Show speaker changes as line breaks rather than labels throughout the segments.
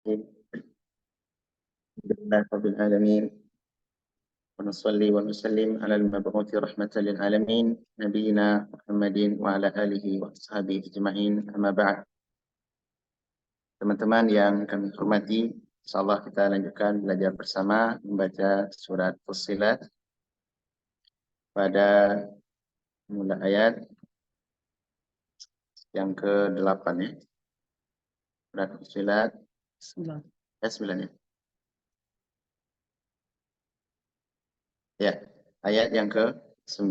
Alhamdulillah Rabbil Alamin. Wa nusalli wa nusallim ala al-mab'uthi rahmatan lil alamin Nabiina Muhammadin wa ala alihi wa ashabihi ajma'in, amma ba'd. Teman-teman yang kami hormati, insyaallah kita lanjutkan belajar bersama membaca surat Fussilat pada mula ayat yang ke-8 ya. Surat Fussilat 9 ya. Ya, ayat yang ke-9.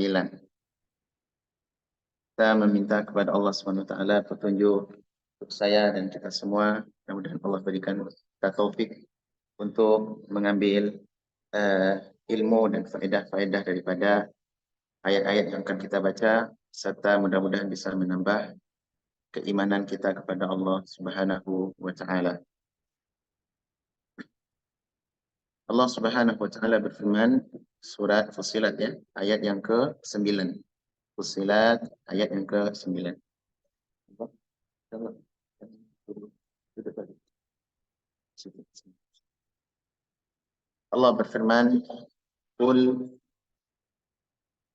Kita meminta kepada Allah SWT petunjuk untuk saya dan kita semua. Mudah-mudahan Allah berikan kita taufik untuk mengambil ilmu dan faedah-faedah daripada ayat-ayat yang akan kita baca, serta mudah-mudahan bisa menambah keimanan kita kepada Allah Subhanahu wa Ta'ala. Allah Subhanahu wa Ta'ala berfirman, surat Fussilat ya, ayat yang ke-9. Fussilat ayat yang ke-9. Allah berfirman, "Qul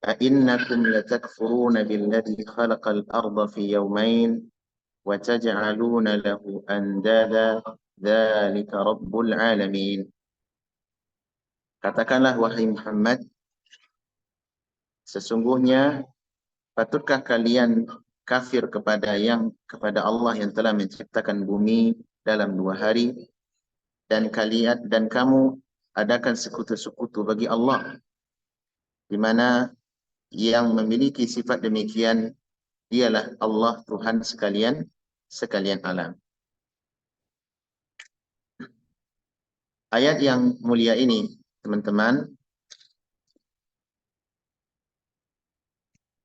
a'innakum latakfuruna billadzi khalaqal arda fi yawmain wa taj'aluna lahu andada dzalika rabbul alamin." Katakanlah wahai Muhammad, sesungguhnya patutkah kalian kafir kepada Allah yang telah menciptakan bumi dalam 2 hari, dan kamu adakan sekutu-sekutu bagi Allah, di mana yang memiliki sifat demikian dialah Allah Tuhan sekalian alam. Ayat yang mulia ini, teman-teman,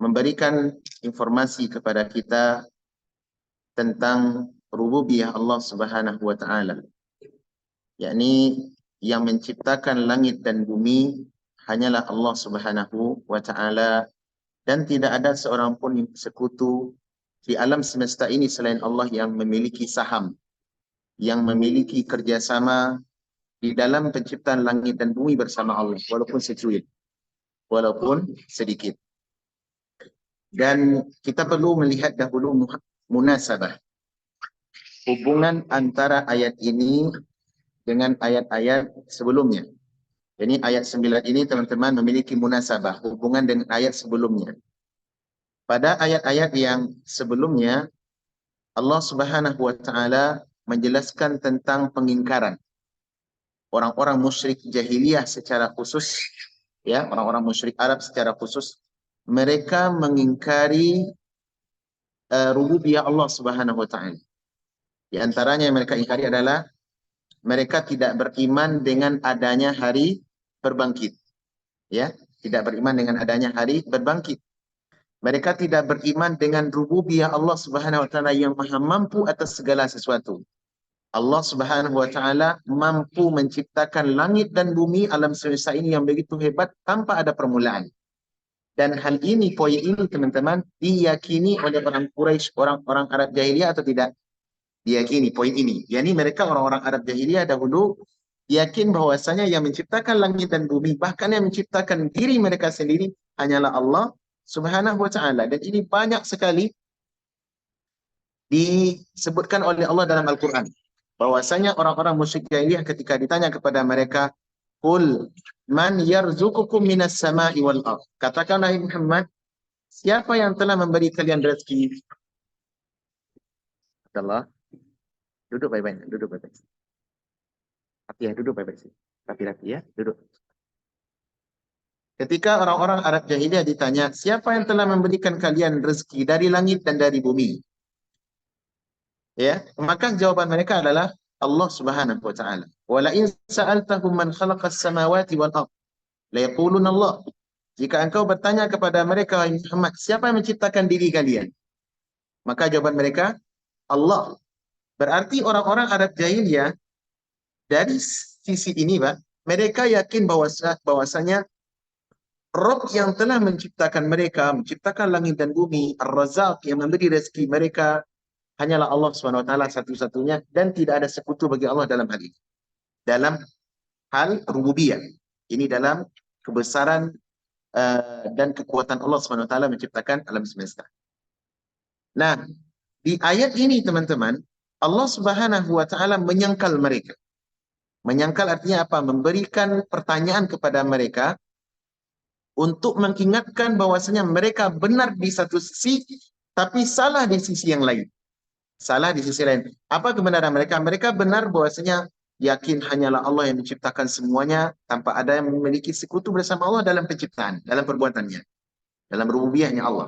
memberikan informasi kepada kita tentang rububiyah Allah Subhanahu wa Ta'ala, yakni yang menciptakan langit dan bumi hanyalah Allah Subhanahu wa Ta'ala, dan tidak ada seorang pun sekutu di alam semesta ini selain Allah yang memiliki saham, yang memiliki kerjasama di dalam penciptaan langit dan bumi bersama Allah, walaupun secuil, walaupun sedikit. Dan kita perlu melihat dahulu munasabah, hubungan antara ayat ini dengan ayat-ayat sebelumnya. Jadi ayat 9 ini, teman-teman, memiliki munasabah, hubungan dengan ayat sebelumnya. Pada ayat-ayat yang sebelumnya, Allah Subhanahu wa Ta'ala menjelaskan tentang pengingkaran orang-orang musyrik jahiliyah secara khusus, ya, orang-orang musyrik Arab secara khusus. Mereka mengingkari rububiyah Allah Subhanahu wa Ta'ala. Di antaranya yang mereka ingkari adalah mereka tidak beriman dengan adanya hari berbangkit. Ya, tidak beriman dengan adanya hari berbangkit. Mereka tidak beriman dengan rububiyah Allah Subhanahu wa Ta'ala yang maha mampu atas segala sesuatu. Allah Subhanahu wa Ta'ala mampu menciptakan langit dan bumi alam semesta ini yang begitu hebat tanpa ada permulaan. Dan hal ini, poin ini, teman-teman, diyakini oleh orang Quraisy, orang-orang Arab jahiliyah atau tidak? Diyakini poin ini. Yani mereka orang-orang Arab jahiliyah dahulu yakin bahwasanya yang menciptakan langit dan bumi, bahkan yang menciptakan diri mereka sendiri, hanyalah Allah Subhanahu wa Ta'ala. Dan ini banyak sekali disebutkan oleh Allah dalam Al-Quran, bahwasanya orang-orang musyrik jahiliyah ketika ditanya kepada mereka, "Qul man yarzuqukum minas sama'i wal ardh." Katakanlah Muhammad, siapa yang telah memberi kalian rezeki? Allah, duduk baik-baik, duduk baik-baik. Rapi ya, duduk baik-baik sih. Rapi-rapi ya, duduk. Ketika orang-orang Arab jahiliyah ditanya, siapa yang telah memberikan kalian rezeki dari langit dan dari bumi? Ya, maka jawaban mereka adalah Allah Subhanahu wa Ta'ala. Wa la in sa'altahum man khalaqas samawati wal ardh la yaquluna Allah. Jika engkau bertanya kepada mereka, Muhammad, siapa yang menciptakan diri kalian? Maka jawaban mereka, Allah. Berarti orang-orang Arab jahiliyah dari sisi ini, Pak, mereka yakin bahwasanya Rabb yang telah menciptakan mereka, menciptakan langit dan bumi, Ar-Razzaq yang memberi rezeki mereka, hanyalah Allah SWT satu-satunya dan tidak ada sekutu bagi Allah dalam hal ini. Dalam hal rububiyah. Ini dalam kebesaran dan kekuatan Allah SWT menciptakan alam semesta. Nah, di ayat ini teman-teman, Allah Subhanahu wa taala menyangkal mereka. Menyangkal artinya apa? Memberikan pertanyaan kepada mereka untuk mengingatkan bahwasanya mereka benar di satu sisi, tapi salah di sisi yang lain. Salah di sisi lain. Apa kebenaran mereka? Mereka benar bahwasanya yakin hanyalah Allah yang menciptakan semuanya tanpa ada yang memiliki sekutu bersama Allah dalam penciptaan, dalam perbuatannya, dalam rububiyahnya Allah.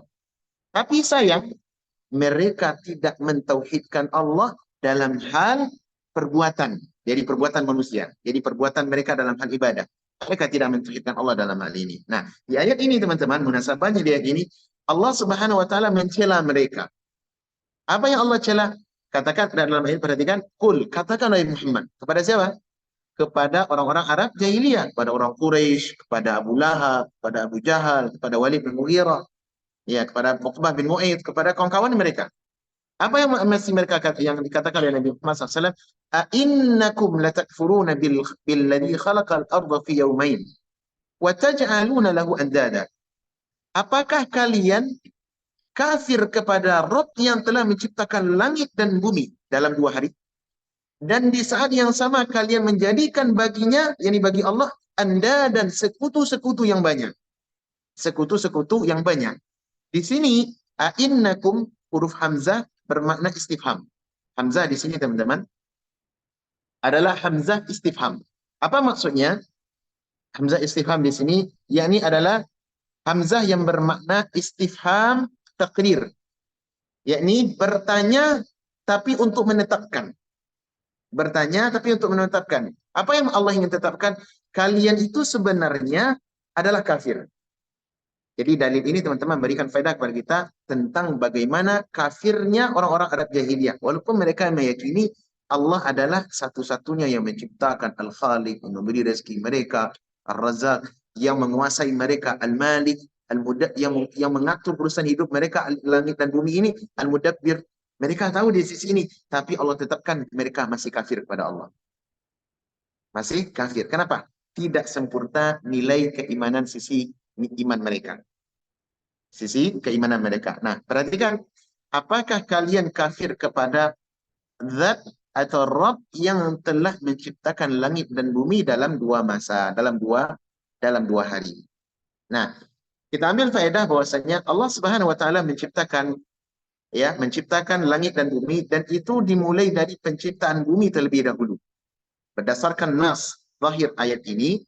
Tapi sayang, mereka tidak mentauhidkan Allah dalam hal perbuatan. Jadi perbuatan manusia. Jadi perbuatan mereka dalam hal ibadah. Mereka tidak mentauhidkan Allah dalam hal ini. Nah, di ayat ini teman-teman, munasabahnya di ayat ini, Allah Subhanahu wa taala mencela mereka. Apa yang Allah cela? Katakan dalam ayat, perhatikan, kul, katakan Nabi Muhammad. Kepada siapa? Kepada orang-orang Arab jahiliyah, kepada orang Quraisy, kepada Abu Lahab, kepada Abu Jahal, kepada Walid bin Mughirah, ya, kepada Uqbah bin Mu'aid, kepada kawan-kawan mereka. Apa yang masih mereka kata, yang dikatakan oleh Nabi Muhammad SAW? A'innakum latakfuruna billadhi khalaqal arda fi yawmain wa taj'aluna lahu andada. Apakah kalian kafir kepada Rabb yang telah menciptakan langit dan bumi dalam 2 hari? Dan di saat yang sama kalian menjadikan baginya, yakni bagi Allah, anda dan sekutu-sekutu yang banyak. Sekutu-sekutu yang banyak. Di sini, a'innakum, huruf Hamzah bermakna istifham. Hamzah di sini teman-teman adalah Hamzah istifham. Apa maksudnya? Hamzah istifham di sini, yakni adalah Hamzah yang bermakna istifham takrir. Yakni bertanya tapi untuk menetapkan. Bertanya tapi untuk menetapkan. Apa yang Allah ingin tetapkan? Kalian itu sebenarnya adalah kafir. Jadi dalil ini teman-teman berikan faedah kepada kita tentang bagaimana kafirnya orang-orang Arab jahiliyah. Walaupun mereka meyakini Allah adalah satu-satunya yang menciptakan, Al-Khaliq, yang memberi rezeki mereka, Ar-Razzaq, yang menguasai mereka, Al-Malik, Al-Mudabbir, yang mengatur urusan hidup mereka, langit dan bumi ini, Al-Mudabbir. Mereka tahu di sisi ini, tapi Allah tetapkan mereka masih kafir kepada Allah. Masih kafir. Kenapa? Tidak sempurna nilai keimanan sisi iman mereka. Sisi keimanan mereka. Nah, perhatikan, apakah kalian kafir kepada Zat atau Rabb yang telah menciptakan langit dan bumi dalam 2 masa, dalam dua hari. Nah, kita ambil faedah bahwasanya Allah Subhanahu wa taala menciptakan langit dan bumi, dan itu dimulai dari penciptaan bumi terlebih dahulu. Berdasarkan nas zahir ayat ini,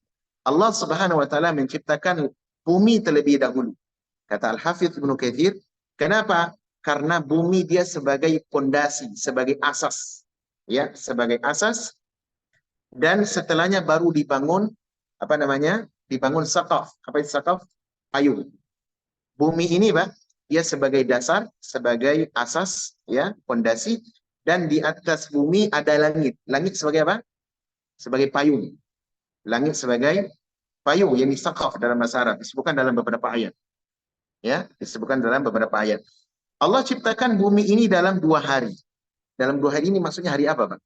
Allah Subhanahu wa taala menciptakan bumi terlebih dahulu. Kata Al-Hafidz Ibnu Katsir, kenapa? Karena bumi dia sebagai pondasi, sebagai asas. Ya, sebagai asas, dan setelahnya baru dibangun dibangun saqaf. Apa itu saqaf? Payung. Bumi ini, Pak, dia sebagai dasar, sebagai asas, ya, pondasi, dan di atas bumi ada langit. Langit sebagai apa? Sebagai payung. Langit sebagai payung yang disaqaf dalam bahasa Arab, disebutkan dalam beberapa ayat. Ya, disebutkan dalam beberapa ayat. Allah ciptakan bumi ini dalam 2 hari. Dalam 2 hari ini maksudnya hari apa, Pak?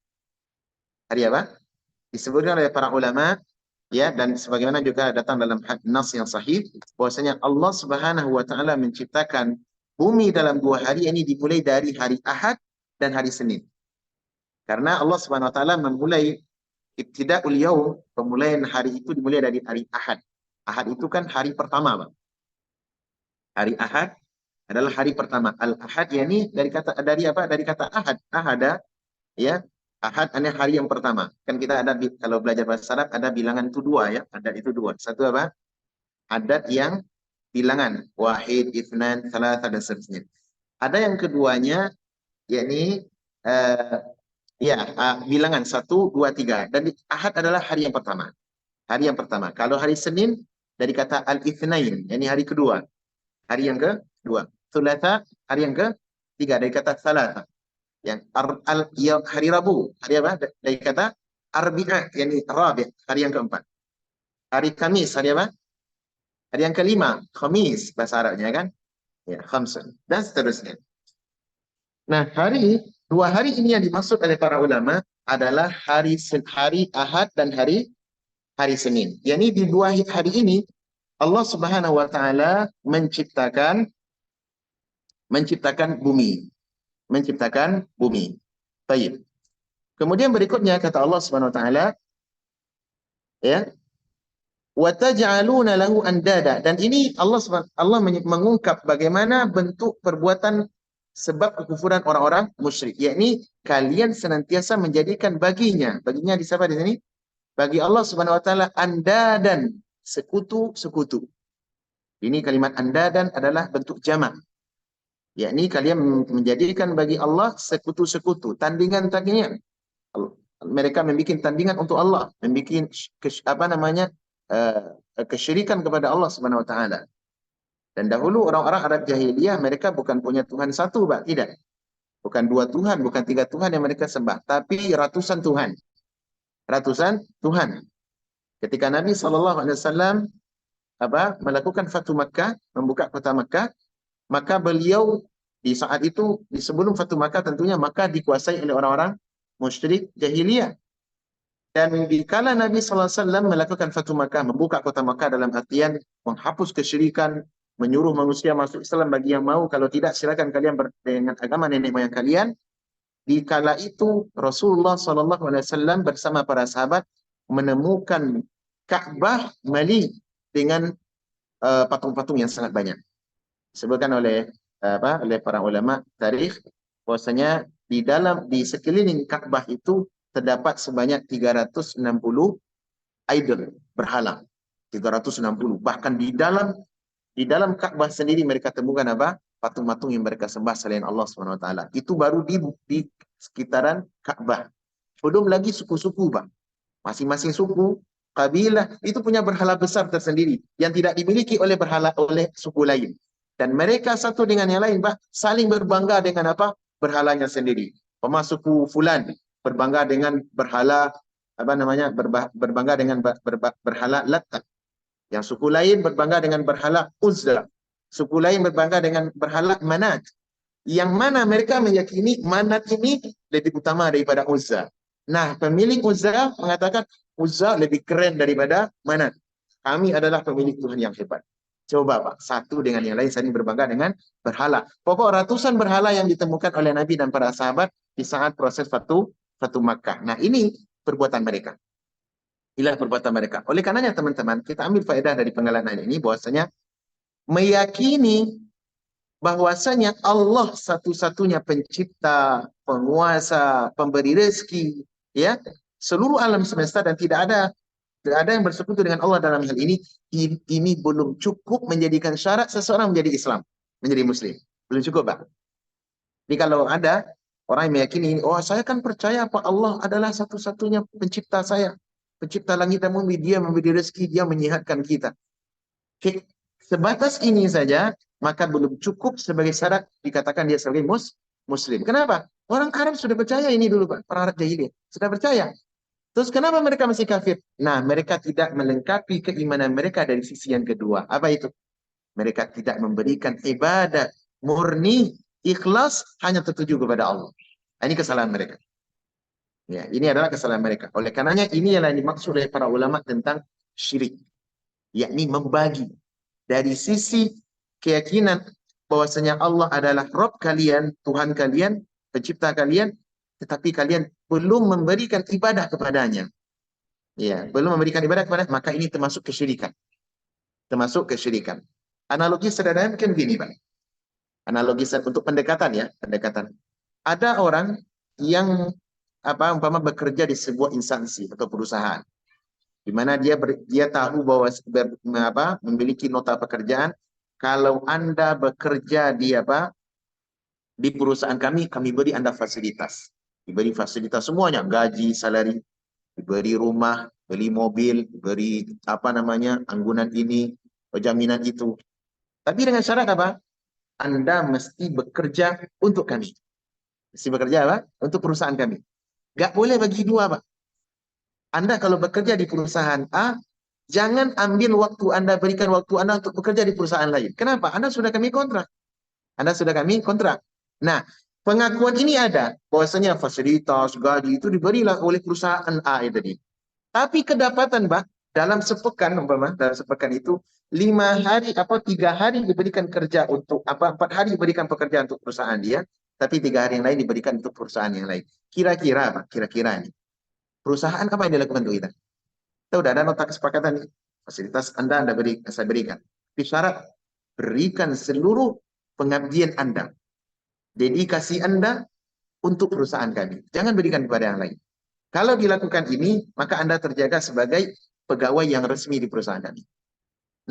Hari apa? Disebutkan oleh para ulama, ya, dan sebagaimana juga datang dalam nas yang sahih, bahwasanya Allah Subhanahu wa taala menciptakan bumi dalam 2 hari ini dimulai dari hari Ahad dan hari Senin. Karena Allah Subhanahu wa taala memulai ibtida'ul yaum, pemulaian hari itu dimulai dari hari Ahad. Ahad itu kan hari pertama, Pak. Hari Ahad adalah hari pertama. Al-Ahad yakni dari kata Ahad. Ahada, ya. Ahad adalah hari yang pertama. Kan kita ada kalau belajar bahasa Arab ada bilangan itu 2, ya. Adat itu 2. Satu apa? Adat yang bilangan wahid, itsnan, tsalatsa dan seterusnya. Ada yang keduanya yakni bilangan 1, 2, 3. Dan Ahad adalah hari yang pertama. Hari yang pertama. Kalau hari Senin dari kata al-itsnain, yakni hari kedua. Hari yang kedua. Tsulatsa, hari yang ketiga dari kata tsalatsa. Yang hari Rabu, hari apa? Dari kata Arbi'ah, yakni Rabi', hari yang keempat. Hari Kamis, hari apa? Hari yang kelima, Khamis bahasa Arabnya kan? Ya, khamsun dan seterusnya. Nah, dua hari ini yang dimaksud oleh para ulama adalah hari Ahad dan hari Senin. Yani di dua hari ini Allah Subhanahu wa taala menciptakan bumi, menciptakan bumi. Baik. Kemudian berikutnya kata Allah Subhanahu wa taala, ya, wa taj'aluna lahu andada, dan ini Allah mengungkap bagaimana bentuk perbuatan sebab kekufuran orang-orang musyrik, yakni kalian senantiasa menjadikan baginya di siapa di sini? Bagi Allah Subhanahu wa taala andadan, sekutu-sekutu. Ini kalimat andadan adalah bentuk jamak, yakni kalian menjadikan bagi Allah sekutu-sekutu, tandingan-tandingan. Mereka membuat tandingan untuk Allah, membuat kesyirikan kepada Allah Subhanahu wa taala. Dan dahulu orang-orang Arab jahiliyah mereka bukan punya Tuhan satu, Pak, tidak. Bukan dua Tuhan, bukan tiga Tuhan yang mereka sembah, tapi ratusan Tuhan. Ratusan Tuhan. Ketika Nabi SAW melakukan Fatu Makkah, membuka kota Makkah, maka beliau di saat itu, di sebelum Fatu Makkah tentunya, Makkah dikuasai oleh orang-orang musyrik jahiliyah. Dan dikala Nabi SAW melakukan Fatu Makkah, membuka kota Makkah dalam artian menghapus kesyirikan, menyuruh manusia masuk Islam bagi yang mau, kalau tidak silakan kalian dengan agama nenek moyang kalian. Di kala itu Rasulullah SAW bersama para sahabat menemukan Ka'bah meli dengan patung-patung yang sangat banyak. Disebutkan oleh para ulama tarikh bahwasanya di sekeliling Ka'bah itu terdapat sebanyak 360 idol berhala. 360. Bahkan di dalam Ka'bah sendiri mereka temukan patung-patung yang mereka sembah selain Allah Subhanahu wa taala. Itu baru di sekitaran Ka'bah. Belum lagi suku-suku, Bang. Masing-masing suku, kabilah itu punya berhala besar tersendiri yang tidak dimiliki oleh suku lain. Dan mereka satu dengan yang lain, Pak, saling berbangga dengan berhalanya sendiri. Pemasuku fulan berbangga dengan berhala berbangga dengan berhala Latat. Yang suku lain berbangga dengan berhala Uzza. Suku lain berbangga dengan berhala Manat. Yang mana mereka meyakini Manat ini lebih utama daripada Uzza. Nah, pemilik Uzza mengatakan Uzza lebih keren daripada Manat. Kami adalah pemilik Tuhan yang hebat. Coba, Pak, satu dengan yang lain saling berbangga dengan berhala. Pokok ratusan berhala yang ditemukan oleh Nabi dan para sahabat di saat proses Fatu Makkah. Nah, ini perbuatan mereka. Inilah perbuatan mereka. Oleh karenanya, teman-teman, kita ambil faedah dari pengalaman ini bahwasanya meyakini bahwasanya Allah satu-satunya pencipta, penguasa, pemberi rezeki, ya, seluruh alam semesta, dan tidak ada yang bersekutu dengan Allah dalam hal ini belum cukup menjadikan syarat seseorang menjadi Islam, menjadi Muslim. Belum cukup, Pak. Jadi kalau ada orang yang meyakini, oh saya kan percaya Pak Allah adalah satu-satunya pencipta saya, pencipta langit dan bumi, dia memberi rezeki, dia menyehatkan kita. Sebatas ini saja, maka belum cukup sebagai syarat dikatakan dia sebagai Muslim. Kenapa? Orang Arab sudah percaya ini dulu, Pak. Para Arab jahiliyah sudah percaya. Terus kenapa mereka masih kafir? Nah, mereka tidak melengkapi keimanan mereka dari sisi yang kedua. Apa itu? Mereka tidak memberikan ibadat murni, ikhlas, hanya tertuju kepada Allah. Ini kesalahan mereka. Ya, ini adalah kesalahan mereka. Oleh karenanya ini yang dimaksud oleh para ulama tentang syirik, yakni membagi dari sisi keyakinan bahwasanya Allah adalah Rabb kalian, Tuhan kalian, pencipta kalian, tetapi kalian belum memberikan ibadah kepadanya. Ya, belum memberikan ibadah kepadanya, maka ini termasuk kesyirikan. Termasuk kesyirikan. Analogi sederhana mungkin begini, Pak. Analogi untuk pendekatan, ya, pendekatan. Ada orang yang umpama bekerja di sebuah instansi atau perusahaan, di mana dia tahu bahwa memiliki nota pekerjaan. Kalau Anda bekerja di perusahaan kami beri Anda fasilitas. Diberi fasilitas semuanya, gaji, salari, diberi rumah, beli mobil, diberi anggunan ini, jaminan itu. Tapi dengan syarat apa? Anda mesti bekerja untuk kami. Mesti bekerja untuk perusahaan kami. Gak boleh bagi dua, Pak. Anda kalau bekerja di perusahaan A, jangan ambil waktu Anda, berikan waktu Anda untuk bekerja di perusahaan lain. Kenapa? Anda sudah kami kontrak. Nah, Pengakuan ini ada, bahwasanya fasilitas, gaji itu diberilah oleh perusahaan A itu tadi. Tapi kedapatan, Pak, dalam sepekan, umpama, dalam sepekan itu 5 hari atau 3 hari diberikan kerja untuk 4 hari diberikan pekerjaan untuk perusahaan dia, tapi 3 hari yang lain diberikan untuk perusahaan yang lain. Kira-kira apa? Kira-kira ini. Perusahaan apa yang dilakukan untuk kita? Kita udah ada nota kesepakatan nih. Fasilitas Anda beri, saya berikan. Tapi syarat berikan seluruh pengabdian Anda, dedikasi Anda untuk perusahaan kami. Jangan berikan kepada yang lain. Kalau dilakukan ini, maka Anda terjaga sebagai pegawai yang resmi di perusahaan kami.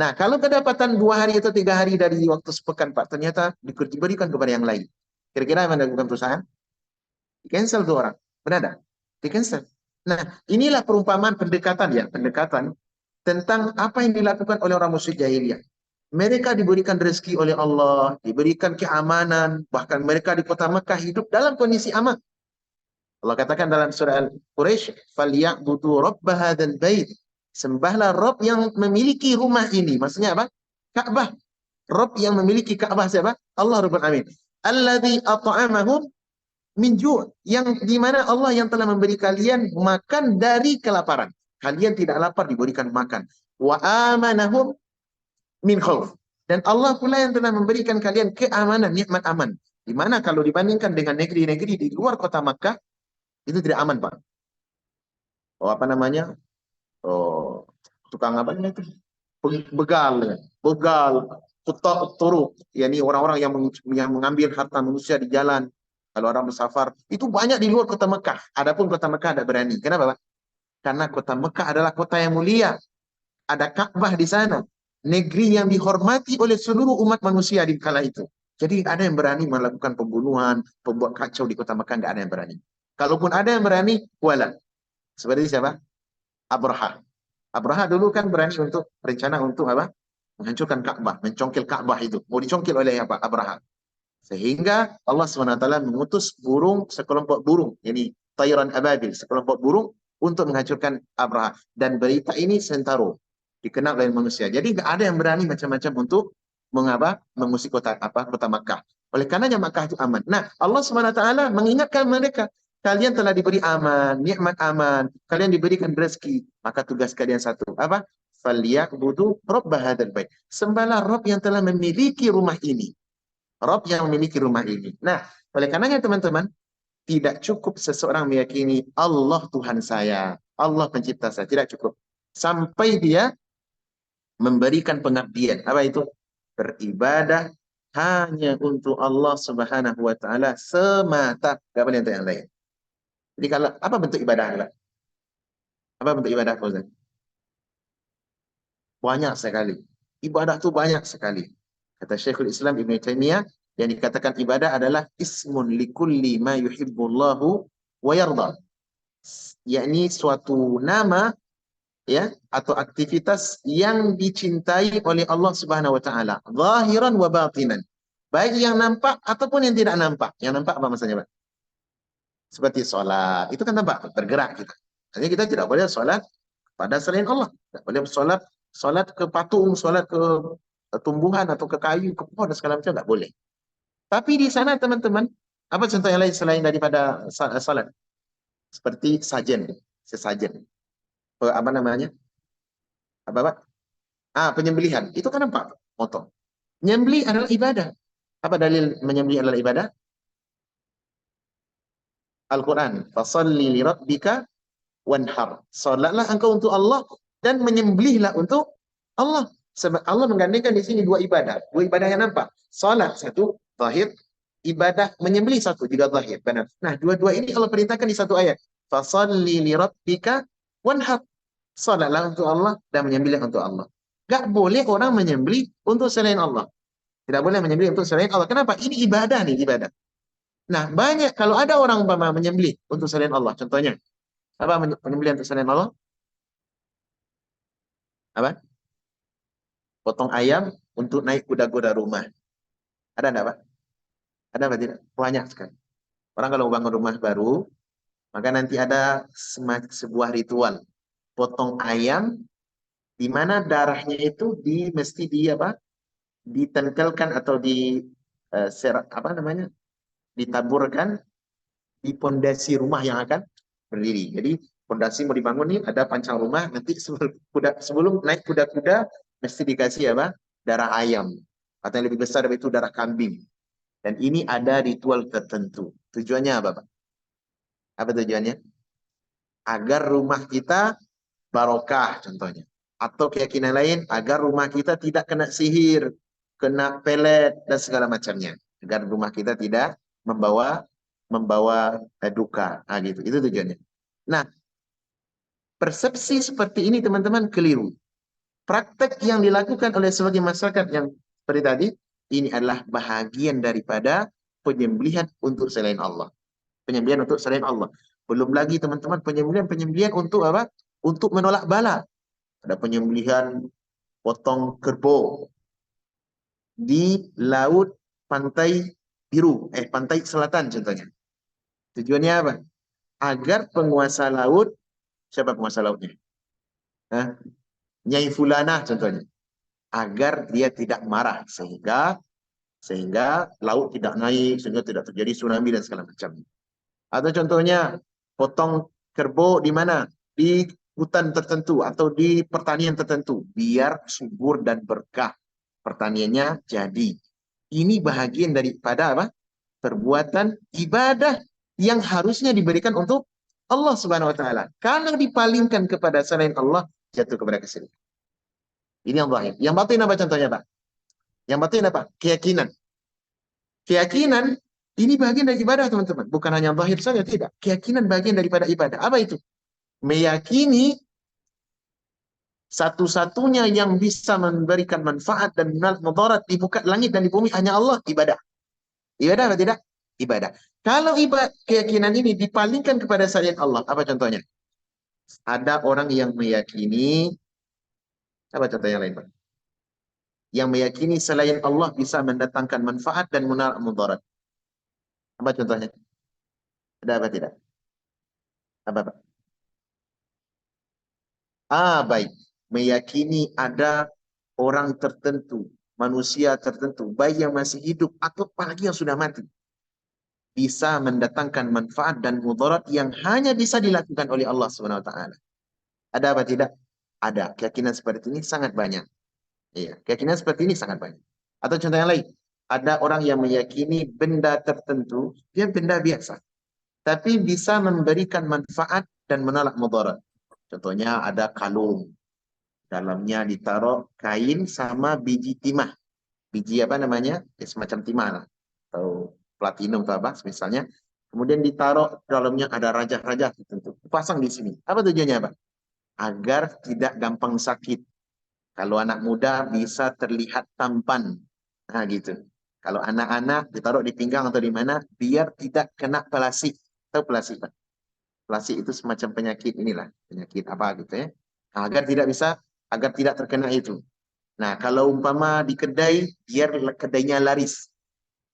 Nah, kalau kedapatan 2 hari atau 3 hari dari waktu sepekan, Pak, ternyata diberikan kepada yang lain. Kira-kira yang dilakukan perusahaan? Di-cancel 2 orang. Benar tak? Di-cancel. Nah, inilah perumpamaan pendekatan ya, pendekatan tentang apa yang dilakukan oleh orang musyrik jahiliyah. Mereka diberikan rezeki oleh Allah, diberikan keamanan, bahkan mereka di kota Mekah hidup dalam kondisi aman. Allah katakan dalam surah Al-Quraisy, "Falyabudu rabb hadzal bait." Sembahlah Rabb yang memiliki rumah ini. Maksudnya apa? Ka'bah. Rabb yang memiliki Ka'bah siapa? Allah Rabbul Alamin. Alladzi at'amahum min ju', yang di mana Allah yang telah memberi kalian makan dari kelaparan. Kalian tidak lapar diberikan makan. Wa amanahum min khauf. Dan Allah pula yang telah memberikan kalian keamanan, nikmat aman. Di mana kalau dibandingkan dengan negeri-negeri di luar kota Makkah, itu tidak aman, Pak. Oh, apa namanya? Oh, tukang apa itu? Begal, begal, turuk. Yani orang-orang yang mengambil harta manusia di jalan. Kalau orang bersafar, itu banyak di luar kota Mekah. Adapun kota Mekah tidak berani. Kenapa, Pak? Karena kota Mekah adalah kota yang mulia. Ada Ka'bah di sana. Negeri yang dihormati oleh seluruh umat manusia di kala itu. Jadi ada yang berani melakukan pembunuhan, pembuat kacau di kota Mekah, tidak ada yang berani. Kalaupun ada yang berani, wala. Seperti siapa? Abraha. Abraha dulu kan berani untuk rencana untuk apa? Menghancurkan Ka'bah, mencongkil Ka'bah itu. Mau dicongkil oleh apa? Abraha. Sehingga Allah SWT mengutus burung, sekelompok burung, ini Tayran Ababil, sekelompok burung untuk menghancurkan Abraha. Dan berita ini sentaro, dikenal oleh manusia. Jadi nggak ada yang berani macam-macam untuk mengusik kota Makkah. Oleh karenanya Makkah itu aman. Nah, Allah SWT mengingatkan mereka, kalian telah diberi aman, nikmat aman, kalian diberikan rezeki, maka tugas kalian satu, apa? Falyabudu rabb hadzal bait. Sembahlah Rabb yang telah memiliki rumah ini. Rabb yang memiliki rumah ini. Nah, oleh karenanya teman-teman, tidak cukup seseorang meyakini Allah Tuhan saya, Allah pencipta saya, tidak cukup. Sampai dia memberikan pengabdian. Apa itu? Beribadah hanya untuk Allah Subhanahu wa taala semata, enggak boleh untuk yang lain. Jadi kalau apa bentuk ibadah, Pak? Apa bentuk ibadah, Fauzan? Banyak sekali. Ibadah itu banyak sekali. Kata Syekhul Islam Ibn Taimiyah, yang dikatakan ibadah adalah ismun likulli ma yuhibbullahu wa yarda. Yakni suatu nama ya atau aktivitas yang dicintai oleh Allah Subhanahu wa taala, zahiran wa batinan. Baik yang nampak ataupun yang tidak nampak. Yang nampak apa maksudnya, Pak? Seperti sholat, itu kan nampak, bergerak kita. Artinya kita tidak boleh sholat pada selain Allah. Tidak boleh sholat ke patung, sholat ke tumbuhan atau ke kayu, ke pohon dan segala macam, tidak boleh. Tapi di sana teman-teman, apa contoh yang lain selain daripada salat? Seperti sajen, sesajen. Apa namanya? Apa, Pak? Penyembelihan. Itu kan nampak, potong. Menyembelih adalah ibadah. Apa dalil menyembelih adalah ibadah? Al-Quran. Fasalli li rabbika wanhar. Salatlah engkau untuk Allah dan menyembelihlah untuk Allah. Sebab Allah menggandengkan di sini dua ibadah. Dua ibadah yang nampak. Salat satu, zahir. Ibadah menyembelih satu, juga zahir. Benar. Nah, dua-dua ini Allah perintahkan di satu ayat. Fasalli li rabbika wanhar. Salatlah untuk Allah dan menyembelih untuk Allah. Gak boleh orang menyembelih untuk selain Allah. Tidak boleh menyembelih untuk selain Allah. Kenapa? Ini ibadah nih, ibadah. Nah, banyak kalau ada orang umpama menyembelih untuk selain Allah, contohnya apa penyembelihan untuk selain Allah? Apa? Potong ayam untuk naik kuda-kuda rumah. Ada enggak, Pak? Ada apa tidak? Banyak sekali. Orang kalau bangun rumah baru, maka nanti ada sebuah ritual. Potong ayam di mana darahnya itu mesti di apa? Ditempelkan atau apa namanya? ditaburkan di pondasi rumah yang akan berdiri. Jadi pondasi mau dibangun nih, ada pancang rumah, nanti sebelum naik kuda-kuda mesti dikasih apa? Darah ayam. Atau yang lebih besar dari itu darah kambing. Dan ini ada ritual tertentu. Tujuannya apa, Pak? Apa tujuannya? Agar rumah kita barokah contohnya. Atau keyakinan lain agar rumah kita tidak kena sihir, kena pelet dan segala macamnya. Agar rumah kita tidak membawa membawa duka. Nah, gitu. Itu tujuannya. Nah, persepsi seperti ini teman-teman keliru. Praktek yang dilakukan oleh sebagian masyarakat yang seperti tadi, ini adalah bahagian daripada penyembelihan untuk selain Allah. Penyembelihan untuk selain Allah. Belum lagi teman-teman penyembelihan untuk apa? Untuk menolak bala. Ada penyembelihan potong kerbau di laut pantai biru, pantai selatan contohnya. Tujuannya apa? Agar penguasa laut, siapa penguasa lautnya? Hah? Nyai Fulana contohnya. Agar dia tidak marah sehingga laut tidak naik, sehingga tidak terjadi tsunami dan segala macam. Atau contohnya potong kerbau di mana? Di hutan tertentu atau di pertanian tertentu biar subur dan berkah pertaniannya jadi. Ini bahagian daripada apa? Perbuatan ibadah yang harusnya diberikan untuk Allah Subhanahu wa taala. Kalau dipalingkan kepada selain Allah, jatuh kepada kesyirikan. Ini yang zahir. Yang batin apa contohnya, Pak? Yang batin apa? Keyakinan. Keyakinan ini bagian dari ibadah, teman-teman. Bukan hanya zahir saja, tidak. Keyakinan bagian daripada ibadah. Apa itu? Meyakini satu-satunya yang bisa memberikan manfaat dan mudarat di muka langit dan di bumi hanya Allah, ibadah. Ibadah atau tidak? Ibadah. Kalau ibadah keyakinan ini dipalingkan kepada selain Allah, apa contohnya? Ada orang yang meyakini, apa contoh yang lain, Pak? Yang meyakini selain Allah bisa mendatangkan manfaat dan mudarat. Apa contohnya? Ada apa tidak? Apa, Pak? Baik. Meyakini ada orang tertentu, manusia tertentu, baik yang masih hidup atau apalagi yang sudah mati, bisa mendatangkan manfaat dan mudarat yang hanya bisa dilakukan oleh Allah Subhanahu wa taala. Ada apa tidak? Ada. Keyakinan seperti ini sangat banyak. Iya, keyakinan seperti ini sangat banyak. Atau contoh yang lain, ada orang yang meyakini benda tertentu, dia benda biasa, tapi bisa memberikan manfaat dan menolak mudarat. Contohnya ada kalung, dalamnya ditaruh kain sama biji timah. Biji apa namanya? Ya, semacam timah lah. Atau platinum atau apa misalnya. Kemudian ditaruh dalamnya ada raja-raja tertentu. Pasang di sini. Apa tujuannya, Pak? Agar tidak gampang sakit. Kalau anak muda bisa terlihat tampan. Nah, gitu. Kalau anak-anak ditaruh di pinggang atau di mana, biar tidak kena pelasik. Tahu pelasik, Pak? Pelasik itu semacam penyakit inilah. Penyakit apa gitu ya. Agar tidak bisa, agar tidak terkena itu. Nah, kalau umpama di kedai, biar kedainya laris.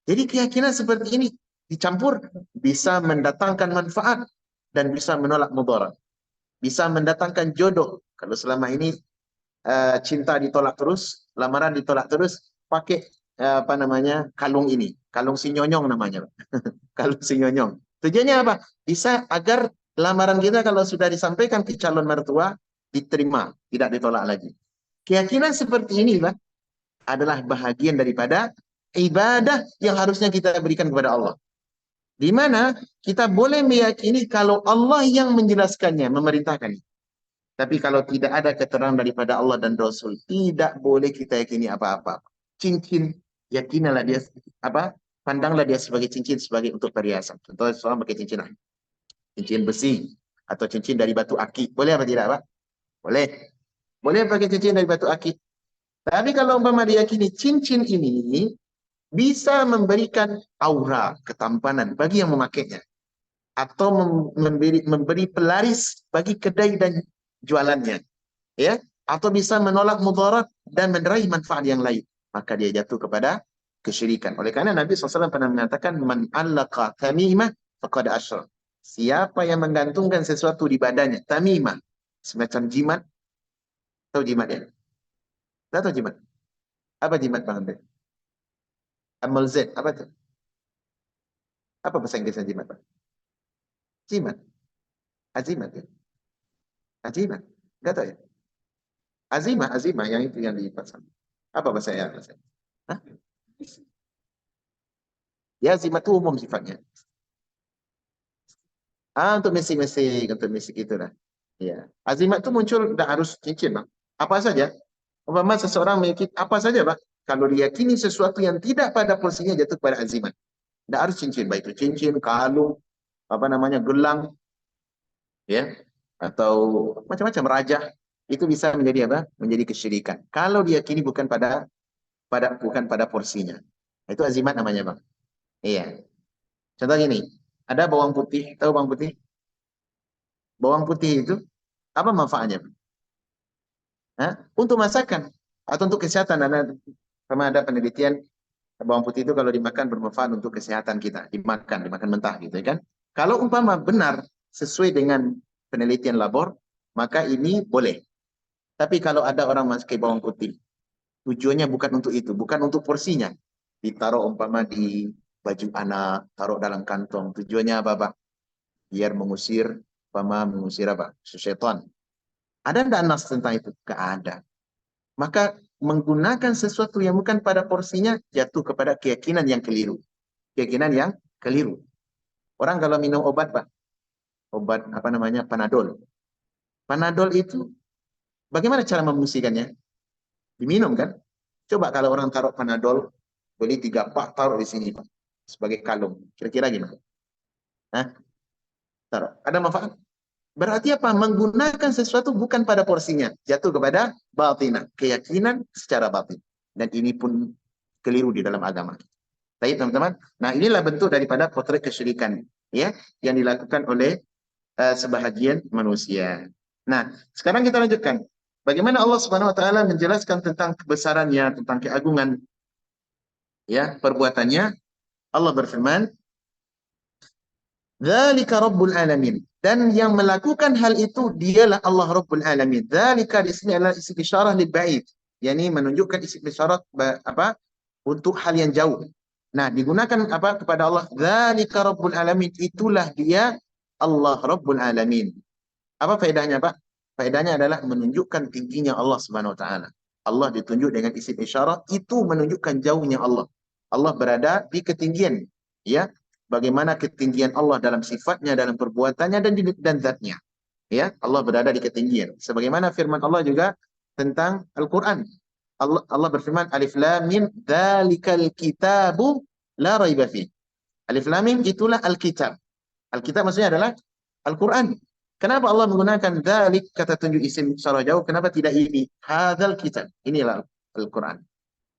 Jadi keyakinan seperti ini dicampur bisa mendatangkan manfaat dan bisa menolak mudarat. Bisa mendatangkan jodoh. Kalau selama ini cinta ditolak terus, lamaran ditolak terus, pakai apa namanya kalung ini, kalung si nyonyong namanya, kalung si nyonyong. Tujuannya apa? Bisa agar lamaran kita kalau sudah disampaikan ke calon mertua diterima, tidak ditolak lagi. Keyakinan seperti ini, Pak, adalah bahagian daripada ibadah yang harusnya kita berikan kepada Allah. Di mana kita boleh meyakini kalau Allah yang menjelaskannya, memerintahkannya. Tapi kalau tidak ada keterangan daripada Allah dan Rasul, tidak boleh kita yakini apa-apa. Cincin, yakinilah dia apa? Pandanglah dia sebagai cincin sebagai untuk perhiasan. Contoh seorang pakai cincin besi atau cincin dari batu akik. Boleh apa tidak, Pak? Boleh. Boleh pakai cincin dari batu akik. Tapi kalau umpama diyakini cincin ini bisa memberikan aura ketampanan bagi yang memakainya atau memberi pelaris bagi kedai dan jualannya, ya, atau bisa menolak mudarat dan meraih manfaat yang lain, maka dia jatuh kepada kesyirikan. Oleh karena Nabi SAW pernah mengatakan, man allaqa tamimah faqad asyrak. Siapa yang menggantungkan sesuatu di badannya, tamimah, semacam jimat, tahu jimat ya? Tahu jimat? Apa jimat, Bang Andre? Amal Z, apa itu? Apa bahasa Inggris azimat, Pak? Azimat. Azimat ya. Azimat. Enggak tahu ya. Azimah, azimah yang itu yang dipasang. Apa bahasa ya? Hah? Ya, azimat itu umum sifatnya. Untuk misik-misik, untuk misik itu lah. Ya. Azimat itu muncul tidak harus cincin, Bang. Apa saja. Umpama seseorang memiliki apa saja, Bang. Kalau diyakini sesuatu yang tidak pada porsinya jatuh pada azimat. Tidak harus cincin, baik itu cincin, kalung, apa namanya, gelang, ya, atau macam-macam raja, itu bisa menjadi apa? Menjadi kesyirikan. Kalau diyakini bukan pada porsinya. Itu azimat namanya, Bang. Iya. Contoh gini, ada bawang putih, tahu bawang putih? Bawang putih itu apa manfaatnya? Hah? Untuk masakan atau untuk kesehatan. Ada penelitian bawang putih itu kalau dimakan bermanfaat untuk kesehatan kita, dimakan mentah gitu ya kan. Kalau umpama benar sesuai dengan penelitian labor, maka ini boleh. Tapi kalau ada orang memakai bawang putih, tujuannya bukan untuk itu, bukan untuk porsinya. Ditaruh umpama di baju anak, taruh dalam kantong. Tujuannya apa, Pak? Biar mengusir apa? Setan. Ada enggak nas tentang itu? Enggak ada. Maka menggunakan sesuatu yang bukan pada porsinya jatuh kepada keyakinan yang keliru. Keyakinan yang keliru. Orang kalau minum obat, Pak, obat apa namanya? Panadol. Panadol itu bagaimana cara memfungsikannya? Diminum kan? Coba kalau orang taruh Panadol, beli 3 pak, taruh di sini, Pak, sebagai kalung. Kira-kira gimana? Hah? Taruh. Ada manfaat? Berarti apa? Menggunakan sesuatu bukan pada porsinya. Jatuh kepada batinah. Keyakinan secara batin. Dan ini pun keliru di dalam agama. Baik, teman-teman. Nah, inilah bentuk daripada potret kesyirikan, ya, yang dilakukan oleh sebahagian manusia. Nah, sekarang kita lanjutkan. Bagaimana Allah Subhanahu wa taala menjelaskan tentang kebesarannya, tentang keagungan ya, perbuatannya. Allah berfirman, "Dzalika Rabbul Alamin." Dan yang melakukan hal itu dialah Allah Rabbul Alamin. Dzalika di sini adalah isim isyarah lil ba'id. Yani menunjukkan isim isyarah apa? Untuk hal yang jauh. Nah, digunakan apa kepada Allah? Dzalika Rabbul Alamin. Itulah dia Allah Rabbul Alamin. Apa faedahnya, Pak? Faedahnya adalah menunjukkan tingginya Allah Subhanahu wa taala. Allah ditunjuk dengan isim isyarah, itu menunjukkan jauhnya Allah. Allah berada di ketinggian, ya. Bagaimana ketinggian Allah dalam sifatnya, dalam perbuatannya dan zatnya. Ya, Allah berada di ketinggian. Sebagaimana firman Allah juga tentang Al-Qur'an. Allah berfirman, Alif Lam Mim, dzalikal kitabu la raiba fi. Alif Lam Mim itulah Alkitab. Alkitab maksudnya adalah Al-Quran. Kenapa Allah menggunakan dzalik, kata tunjuk isim secara jauh? Kenapa tidak ini? Hadzal kitab. Inilah Al-Quran.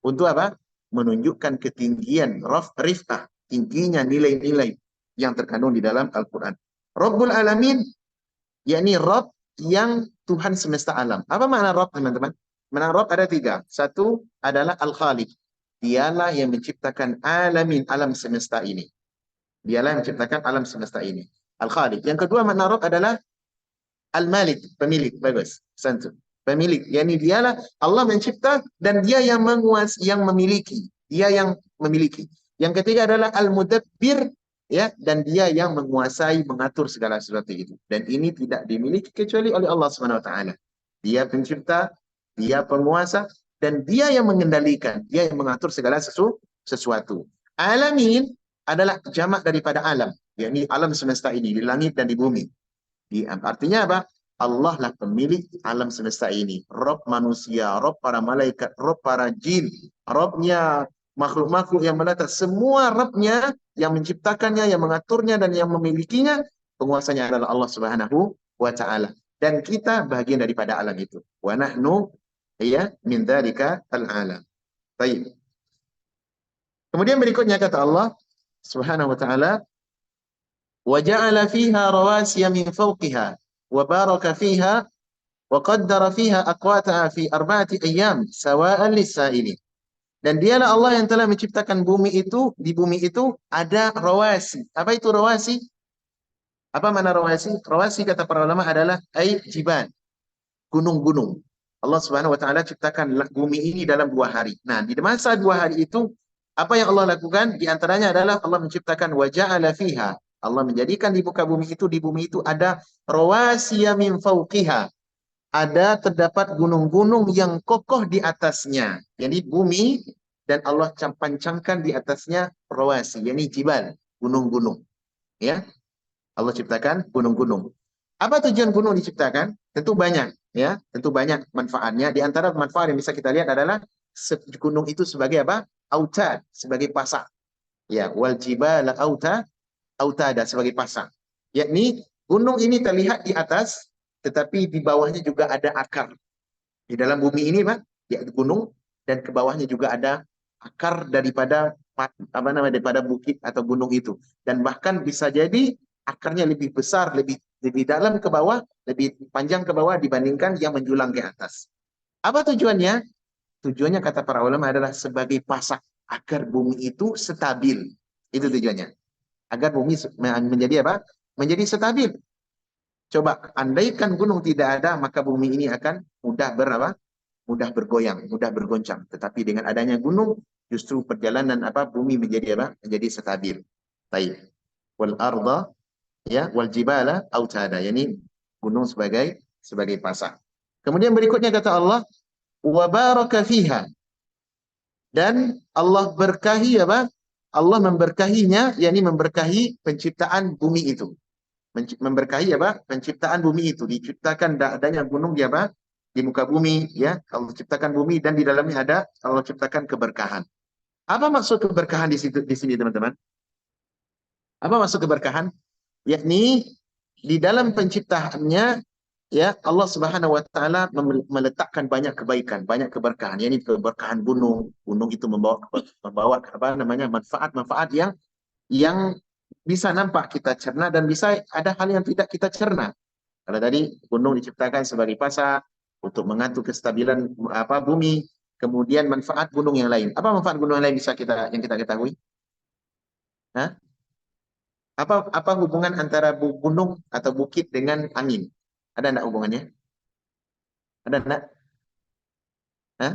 Untuk apa? Menunjukkan ketinggian rif'ah, tingginya nilai-nilai yang terkandung di dalam Al-Quran. Rabbul Alamin, yakni Rabb yang Tuhan semesta alam. Apa makna Rabb, teman-teman? Makna Rabb ada 3. Satu adalah Al-Khaliq. Dialah yang menciptakan alamin, alam semesta ini. Dialah yang menciptakan alam semesta ini. Al-Khaliq. Yang kedua makna Rabb adalah Al-Malik, pemilik. Bagus. Santu. Pemilik. Yani dialah Allah mencipta dan dia yang menguasai, yang memiliki. Dia yang memiliki. Yang ketiga adalah Al-Mudabbir, ya, dan dia yang menguasai, mengatur segala sesuatu itu. Dan ini tidak dimiliki kecuali oleh Allah Subhanahu wa taala. Dia pencipta, dia penguasa, dan dia yang mengendalikan, dia yang mengatur segala sesuatu. Alamin adalah jamak daripada alam, yakni alam semesta ini, di langit dan di bumi. Artinya apa? Allah lah pemilik alam semesta ini. Rabb manusia, Rabb para malaikat, Rabb para jin, Rabbnya makhluk-makhluk yang menata. Semua Rabbnya yang menciptakannya, yang mengaturnya, dan yang memilikinya, penguasanya adalah Allah Subhanahu wa ta'ala. Dan kita bagian daripada alam itu. Wa nahnu ya min dzalika al-alam. Baik. Kemudian berikutnya kata Allah Subhanahu wa ta'ala, وَجَعَلَ فِيهَا رَوَاسِيَ مِنْ فَوْقِهَا وَبَارَكَ فِيهَا وَقَدَّرَ فِيهَا أَقْوَاتَهَا فِي 4 أَيَّامٍ سَوَاءً لِلسَّائِلِينَ. Dan dialah Allah yang telah menciptakan bumi itu, di bumi itu ada rawasi. Apa itu rawasi? Apa makna rawasi? Rawasi kata para ulama adalah jiban, gunung-gunung. Allah Subhanahu wa taala ciptakan bumi ini dalam 2 hari. Nah, di masa 2 hari itu Apa yang Allah lakukan? Di antaranya adalah Allah menciptakan wa ja'ala fiha. Allah menjadikan di muka bumi itu ada rawasiya min fawqiha. Ada terdapat gunung-gunung yang kokoh di atasnya. Jadi bumi dan Allah pancangkan di atasnya rawasi, yakni jibal, gunung-gunung. Ya, Allah ciptakan gunung-gunung. Apa tujuan gunung diciptakan? Tentu banyak, ya. Tentu banyak manfaatnya. Di antara manfaat yang bisa kita lihat adalah gunung itu sebagai apa? Autad, sebagai pasak. Ya, wal jibala autada sebagai pasak. Yakni gunung ini terlihat di atas, tetapi di bawahnya juga ada akar. Di dalam bumi ini, Pak, ya gunung dan ke bawahnya juga ada akar daripada apa namanya daripada bukit atau gunung itu. Dan bahkan bisa jadi akarnya lebih besar, lebih dalam ke bawah, lebih panjang ke bawah dibandingkan yang menjulang ke atas. Apa tujuannya? Tujuannya kata para ulama adalah sebagai pasak agar bumi itu stabil. Itu tujuannya. Agar bumi menjadi apa? Menjadi stabil. Coba andaikan gunung tidak ada, maka bumi ini akan mudah berapa? Mudah bergoyang, mudah bergoncang. Tetapi dengan adanya gunung, justru perjalanan apa bumi menjadi apa? Menjadi stabil. Baik. Wal arda ya wal jibala autada. Yani gunung sebagai pasak. Kemudian berikutnya kata Allah, wa baraka fiha. Dan Allah berkahi apa? Allah memberkahinya, yakni memberkahi penciptaan bumi itu. Memberkahi apa? Penciptaan bumi itu. Diciptakan adanya gunung di apa? Di muka bumi, ya. Allah ciptakan bumi dan di dalamnya ada Allah ciptakan keberkahan. Apa maksud keberkahan di situ di sini, teman-teman? Apa maksud keberkahan? Yakni di dalam penciptaannya ya Allah Subhanahu wa taala meletakkan banyak kebaikan, banyak keberkahan. Yani keberkahan gunung. Gunung itu membawa apa namanya? Manfaat-manfaat yang bisa nampak kita cerna dan bisa ada hal yang tidak kita cerna. Kalau tadi gunung diciptakan sebagai pasak untuk mengatur kestabilan apa bumi, kemudian manfaat gunung yang lain. Apa manfaat gunung yang lain bisa kita ketahui? Hah? Apa hubungan antara gunung atau bukit dengan angin? Ada enggak hubungannya? Ada enggak? Hah?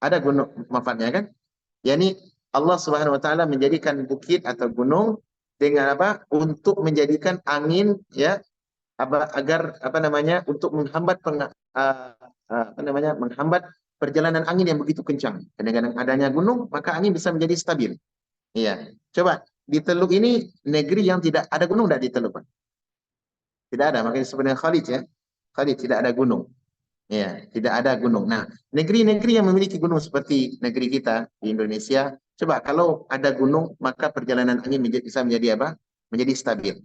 Ada gunung manfaatnya kan? Yani Allah Subhanahu wa taala menjadikan bukit atau gunung dengan apa? Untuk menjadikan angin ya agar apa namanya untuk menghambat apa namanya menghambat perjalanan angin yang begitu kencang. Dengan adanya gunung maka angin bisa menjadi stabil. Iya. Coba di Teluk ini negeri yang tidak ada gunung tidak di Teluk, Pak? Tidak ada. Makanya sebenarnya Khalid ya. Khalid tidak ada gunung. Ya, tidak ada gunung. Nah, negeri-negeri yang memiliki gunung seperti negeri kita di Indonesia, coba kalau ada gunung maka perjalanan angin bisa menjadi apa? Menjadi stabil.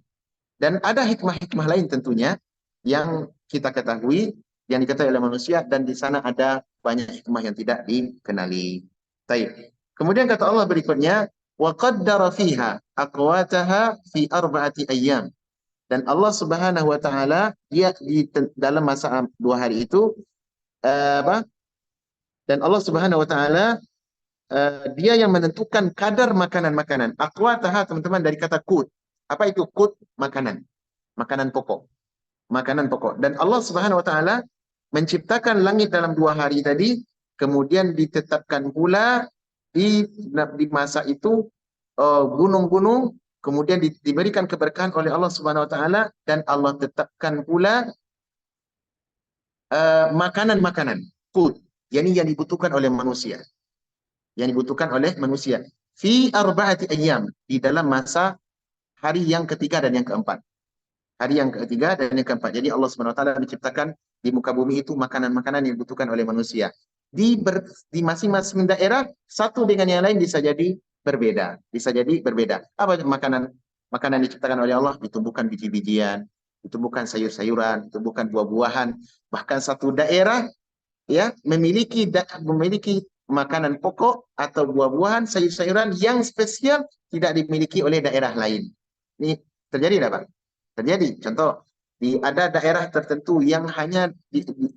Dan ada hikmah-hikmah lain tentunya yang kita ketahui, yang diketahui oleh manusia, dan di sana ada banyak hikmah yang tidak dikenali. Baik. Kemudian kata Allah berikutnya, wa qaddara fiha aqwataha fi arba'ati ayyam. Dan Allah Subhanahu wa taala dia di dalam masa 2 hari itu apa? Dan Allah Subhanahu wa taala dia yang menentukan kadar makanan-makanan. Aqwataha teman-teman dari kata qut. Apa itu qut? Makanan. Makanan pokok. Makanan pokok. Dan Allah Subhanahu wa taala menciptakan langit dalam 2 hari tadi, kemudian ditetapkan pula di masa itu gunung-gunung, kemudian diberikan keberkahan oleh Allah Subhanahu wa taala dan Allah tetapkan pula makanan-makanan, food, yang dibutuhkan oleh manusia, yang dibutuhkan oleh manusia. Fi arba'ati ayyam, di dalam masa hari yang ketiga dan yang keempat. Hari yang ketiga dan yang keempat. Jadi Allah Subhanahu wa taala menciptakan di muka bumi itu makanan-makanan yang dibutuhkan oleh manusia. Di masing-masing daerah satu dengan yang lain bisa jadi berbeda, bisa jadi berbeda. Apa makanan makanan diciptakan oleh Allah? Ditumbuhkan biji-bijian, ditumbuhkan sayur-sayuran, ditumbuhkan buah-buahan. Bahkan satu daerah ya memiliki makanan pokok atau buah-buahan, sayur-sayuran yang spesial tidak dimiliki oleh daerah lain. Ini terjadi tidak, Pak? Terjadi. Contoh, ada daerah tertentu yang hanya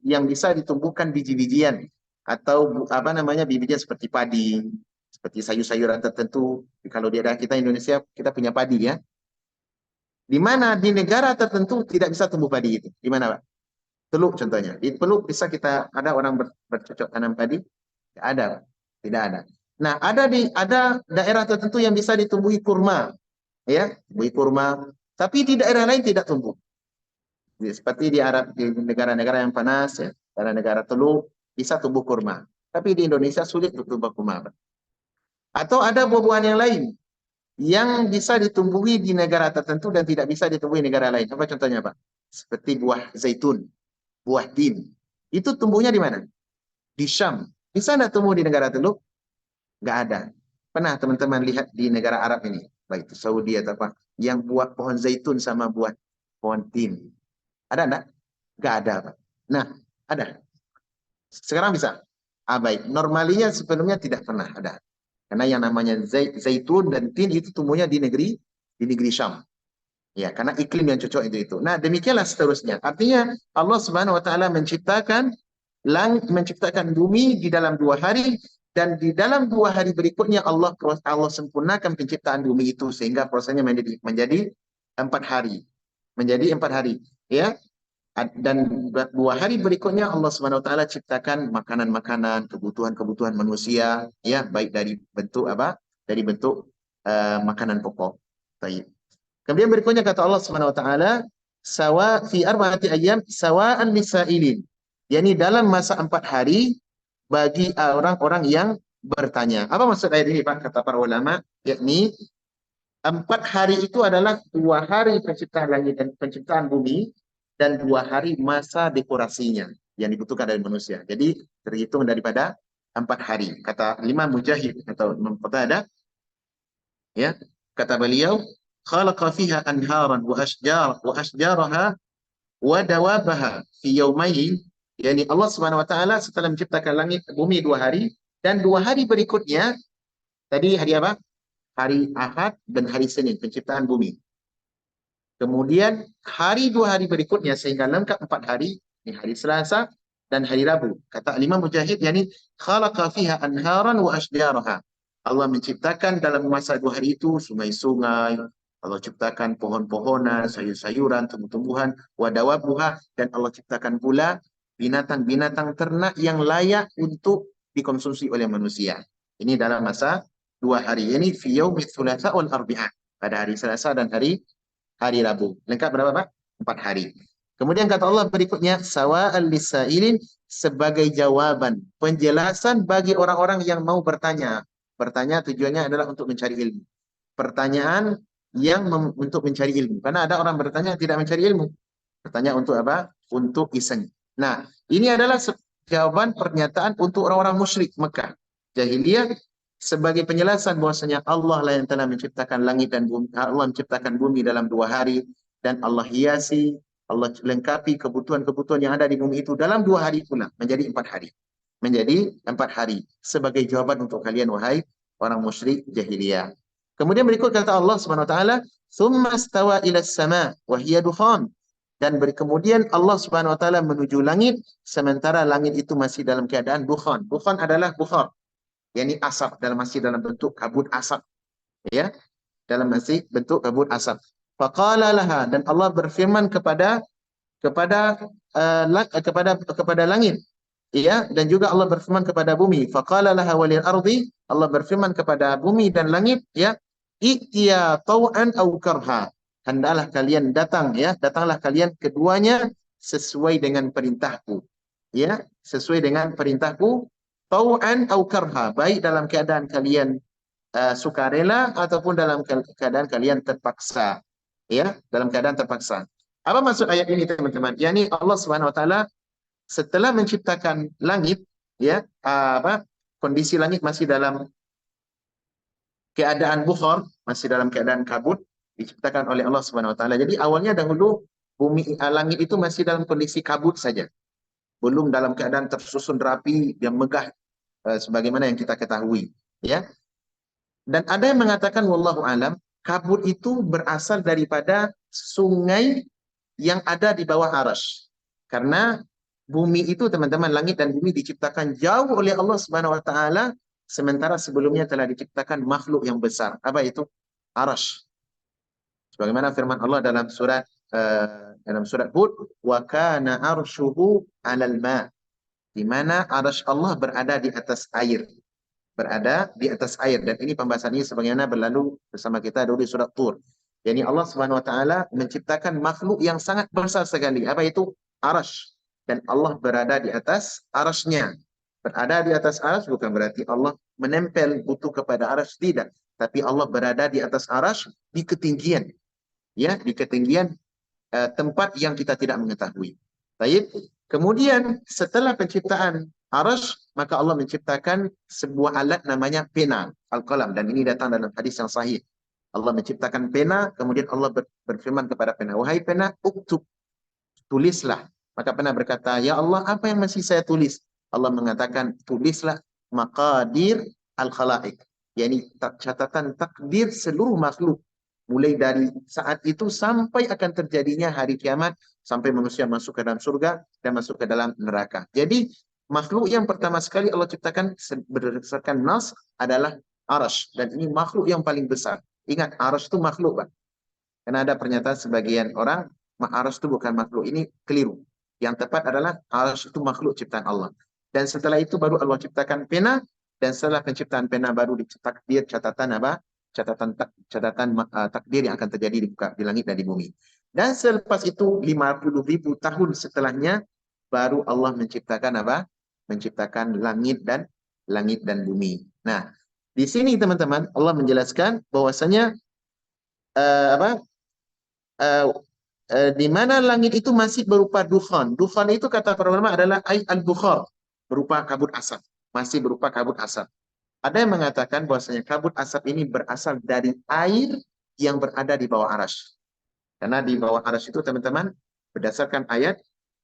yang bisa ditumbuhkan biji-bijian atau apa namanya biji-bijian seperti padi, seperti sayur-sayuran tertentu. Kalau di daerah kita Indonesia kita punya padi ya. Di mana di negara tertentu tidak bisa tumbuh padi itu? Di mana, Pak? Teluk contohnya. Di Teluk bisa kita ada orang bercocok tanam padi? Tidak ada, Pak. Tidak ada. Nah, ada daerah tertentu yang bisa ditumbuhi kurma, ya, tumbuhi kurma, tapi di daerah lain tidak tumbuh. Seperti di Arab, di negara-negara yang panas, ya, negara-negara teluk bisa tumbuh kurma. Tapi di Indonesia sulit untuk tumbuh kurma. Atau ada buah-buahan yang lain yang bisa ditumbuhi di negara tertentu dan tidak bisa ditumbuhi di negara lain. Apa contohnya, Pak? Seperti buah zaitun, buah tin. Itu tumbuhnya di mana? Di Syam. Bisa nggak tumbuh di negara teluk? Nggak ada. Pernah teman-teman lihat di negara Arab ini, baik itu Saudi atau apa, yang buah pohon zaitun sama buah pohon tin. Ada enggak? Nggak ada, Pak. Nah, ada. Sekarang bisa. Ah, baik. Normalinya sebelumnya tidak pernah ada. Karena yang namanya zaitun dan tin itu tumbuhnya di negeri Syam. Ya, karena iklim yang cocok itu. Nah, demikianlah seterusnya. Artinya Allah Subhanahu wa taala menciptakan bumi di dalam 2 hari, dan di dalam 2 hari berikutnya Allah sempurnakan penciptaan bumi itu sehingga prosesnya menjadi 4 hari. Menjadi 4 hari, ya. Dan 2 hari berikutnya Allah Subhanahu wa taala ciptakan makanan-makanan, kebutuhan-kebutuhan manusia, ya, baik dari bentuk apa? Dari bentuk makanan pokok. Baik. Kemudian berikutnya kata Allah Subhanahu wa taala, sawa fi arba'ati ayyam sawa'an lisailin. Yani dalam masa 4 hari bagi orang-orang yang bertanya. Apa maksud ayat ini, Pak? Kata para ulama, yakni 4 hari itu adalah 2 hari penciptaan langit dan penciptaan bumi, dan 2 hari masa dekorasinya yang dibutuhkan dari manusia. Jadi terhitung daripada 4 hari. Kata Imam Mujahid atau Imam Qatadah, ya, kata beliau, khalaqa fiha anharan wa ashjaraha wa dawabaha fi yaumain. Yani Allah Subhanahu wa taala setelah menciptakan langit bumi 2 hari, dan 2 hari berikutnya, tadi hari apa? Hari Ahad dan hari Senin penciptaan bumi. Kemudian 2 hari berikutnya sehingga lengkap 4 hari, ini hari Selasa dan hari Rabu. Kata Imam Mujahid, yani khalaqa fiha anharan wa ashjaraha. Allah menciptakan dalam masa 2 hari itu sungai-sungai, Allah ciptakan pohon-pohonan, sayur-sayuran, tumbuh-tumbuhan, wadawabuha, dan Allah ciptakan pula binatang-binatang ternak yang layak untuk dikonsumsi oleh manusia. Ini dalam masa 2 hari. Ini fi yaumits tsulatsa wal arbi'a. Pada hari Selasa dan hari Rabu. Lengkap berapa, Pak? 4 hari. Kemudian kata Allah berikutnya, sawa'al lisailin, sebagai jawaban, penjelasan bagi orang-orang yang mau bertanya. Bertanya tujuannya adalah untuk mencari ilmu. Pertanyaan untuk mencari ilmu. Karena ada orang bertanya tidak mencari ilmu. Bertanya untuk apa? Untuk iseng. Nah, ini adalah jawaban pernyataan untuk orang-orang musyrik Mekah jahiliyah, sebagai penjelasan bahwasanya Allah lah yang telah menciptakan langit dan bumi. Allah menciptakan bumi dalam 2 hari, dan Allah hiasi, Allah lengkapi kebutuhan-kebutuhan yang ada di bumi itu dalam 2 hari pula, menjadi 4 hari. Menjadi 4 hari sebagai jawaban untuk kalian, wahai orang musyrik jahiliyah. Kemudian berikut kata Allah Subhanahu wa taala, "Tsumma stawa ila sama wa hiya dukhan." Dan kemudian Allah Subhanahu wa taala menuju langit sementara langit itu masih dalam keadaan dukhan. Dukhan adalah bukhar, yakni asap, masih dalam bentuk kabut asap, ya, masih bentuk kabut asap. Faqala laha, dan Allah berfirman kepada kepada langit, ya, dan juga Allah berfirman kepada bumi. Faqala laha walil ardi, Allah berfirman kepada bumi dan langit, ya, i'tiya tau'an aw karha. Hendaklah kalian datang, ya, datanglah kalian keduanya sesuai dengan perintahku. Ya, sesuai dengan perintahku, tau'an aw karha, baik dalam keadaan kalian sukarela ataupun dalam keadaan kalian terpaksa. Ya, dalam keadaan terpaksa. Apa maksud ayat ini, teman-teman? Yani Allah Subhanahu wa taala setelah menciptakan langit, ya, kondisi langit masih dalam keadaan bukhar, masih dalam keadaan kabut, diciptakan oleh Allah Subhanahu wa taala. Jadi awalnya dahulu langit itu masih dalam kondisi kabut saja. Belum dalam keadaan tersusun rapi yang megah sebagaimana yang kita ketahui, ya. Dan ada yang mengatakan wallahu alam, kabut itu berasal daripada sungai yang ada di bawah arasy. Karena bumi itu, teman-teman, langit dan bumi diciptakan jauh oleh Allah Subhanahu wa taala, sementara sebelumnya telah diciptakan makhluk yang besar. Apa itu? Arasy. Sebagaimana firman Allah dalam surat Hud, wa kana arsyuhu 'alal ma, di mana arasy Allah berada di atas air. berada di atas air. Dan ini pembahasan ini sebagaimana berlalu bersama kita dulu di surat Tur. Yani Allah Subhanahu wa taala menciptakan makhluk yang sangat besar sekali. Apa itu? Arash. Dan Allah berada di atas arasnya. Berada di atas aras bukan berarti Allah menempel butuh kepada aras, tidak. Tapi Allah berada di atas aras di ketinggian. Ya, di ketinggian tempat yang kita tidak mengetahui. Baik. Kemudian setelah penciptaan arasy, maka Allah menciptakan sebuah alat namanya pena, al-qalam, dan ini datang dalam hadis yang sahih. Allah menciptakan pena, kemudian Allah berfirman kepada pena, wahai pena, uktub, tulislah. Maka pena berkata, ya Allah, apa yang masih saya tulis? Allah mengatakan, tulislah maqadir al-khalaiq, yakni catatan takdir seluruh makhluk, mulai dari saat itu sampai akan terjadinya hari kiamat, sampai manusia masuk ke dalam surga dan masuk ke dalam neraka. Jadi makhluk yang pertama sekali Allah ciptakan berdasarkan nas adalah arash, dan ini makhluk yang paling besar. Ingat, arash itu makhluk, Pak. Karena ada pernyataan sebagian orang, arash itu bukan makhluk. Ini keliru. Yang tepat adalah arash itu makhluk ciptaan Allah. Dan setelah itu baru Allah ciptakan pena, dan setelah penciptaan pena baru ditakdir catatan apa? Catatan takdir yang akan terjadi di langit dan di bumi. Dan selepas itu 50.000 tahun setelahnya baru Allah menciptakan apa? Menciptakan langit dan bumi. Nah, di sini teman-teman Allah menjelaskan bahwasanya apa? Di mana langit itu masih berupa dukhan. Dukhan itu kata para ulama adalah al-bukhar, berupa kabut asap, masih berupa kabut asap. Ada yang mengatakan bahwasanya kabut asap ini berasal dari air yang berada di bawah arasy. Karena di bawah arasy itu teman-teman, berdasarkan ayat,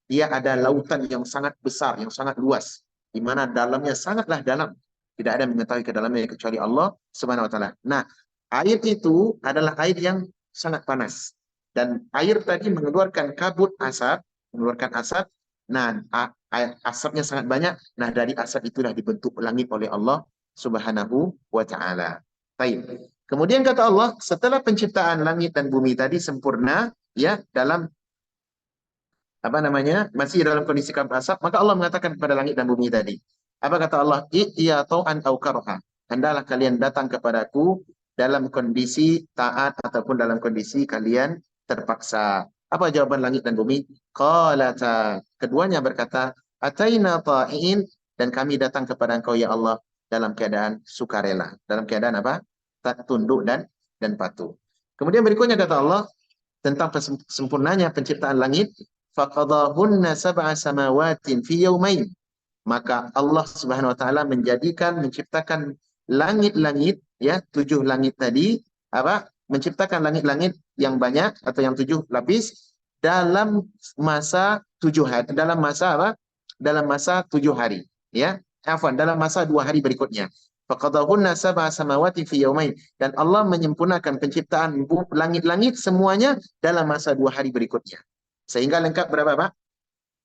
dia ada lautan yang sangat besar, yang sangat luas, di mana dalamnya sangatlah dalam. Tidak ada yang mengetahui ke dalamnya kecuali Allah Subhanahu wa taala. Nah, air itu adalah air yang sangat panas. Dan air tadi mengeluarkan kabut asap, mengeluarkan asap. Nah, asapnya sangat banyak. Nah, dari asap itulah dibentuk langit oleh Allah Subhanahu wa taala. Baik. Kemudian kata Allah, setelah penciptaan langit dan bumi tadi sempurna, ya, dalam apa namanya? Masih dalam kondisi kabut asap, maka Allah mengatakan kepada langit dan bumi tadi. Apa kata Allah? I'ya tau'an au karha. Hendaklah kalian datang kepadaku dalam kondisi taat ataupun dalam kondisi kalian terpaksa. Apa jawaban langit dan bumi? Qalata. Keduanya berkata, ataina ta'in, dan kami datang kepada engkau ya Allah dalam keadaan sukarela. Dalam keadaan apa? Tunduk dan patuh. Kemudian berikutnya kata Allah tentang sempurnanya penciptaan langit, faqadahunna sab'a samawatin fi yawmain. Maka Allah Subhanahu wa taala menciptakan langit-langit, ya, 7 langit tadi, apa? Menciptakan langit-langit yang banyak atau yang 7 lapis dalam masa 7 hari, dalam masa apa? Dalam masa 7 hari, ya. Afwan, dalam masa 2 hari berikutnya. Faqadahunna sab'a samawati fi yawmain, dan Allah menyempurnakan penciptaan langit-langit semuanya dalam masa 2 hari berikutnya. Sehingga lengkap berapa, Pak?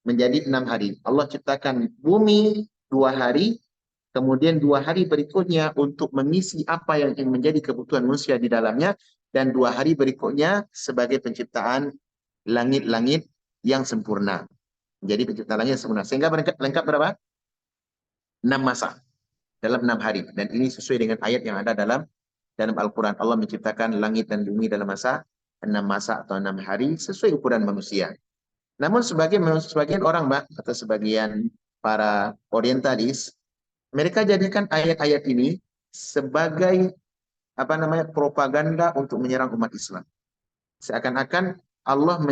Menjadi 6 hari. Allah ciptakan bumi 2 hari, kemudian 2 hari berikutnya untuk mengisi apa yang menjadi kebutuhan manusia di dalamnya, dan 2 hari berikutnya sebagai penciptaan langit-langit yang sempurna. Jadi penciptaan langit yang sempurna. Sehingga lengkap berapa? 6 masa. Dalam 6 hari. Dan ini sesuai dengan ayat yang ada dalam Al-Quran. Allah menciptakan langit dan bumi dalam masa 6 masa atau 6 hari sesuai ukuran manusia. Namun sebagian orang, Mbak, atau sebagian para orientalis, mereka jadikan ayat-ayat ini sebagai apa namanya propaganda untuk menyerang umat Islam. Seakan-akan Allah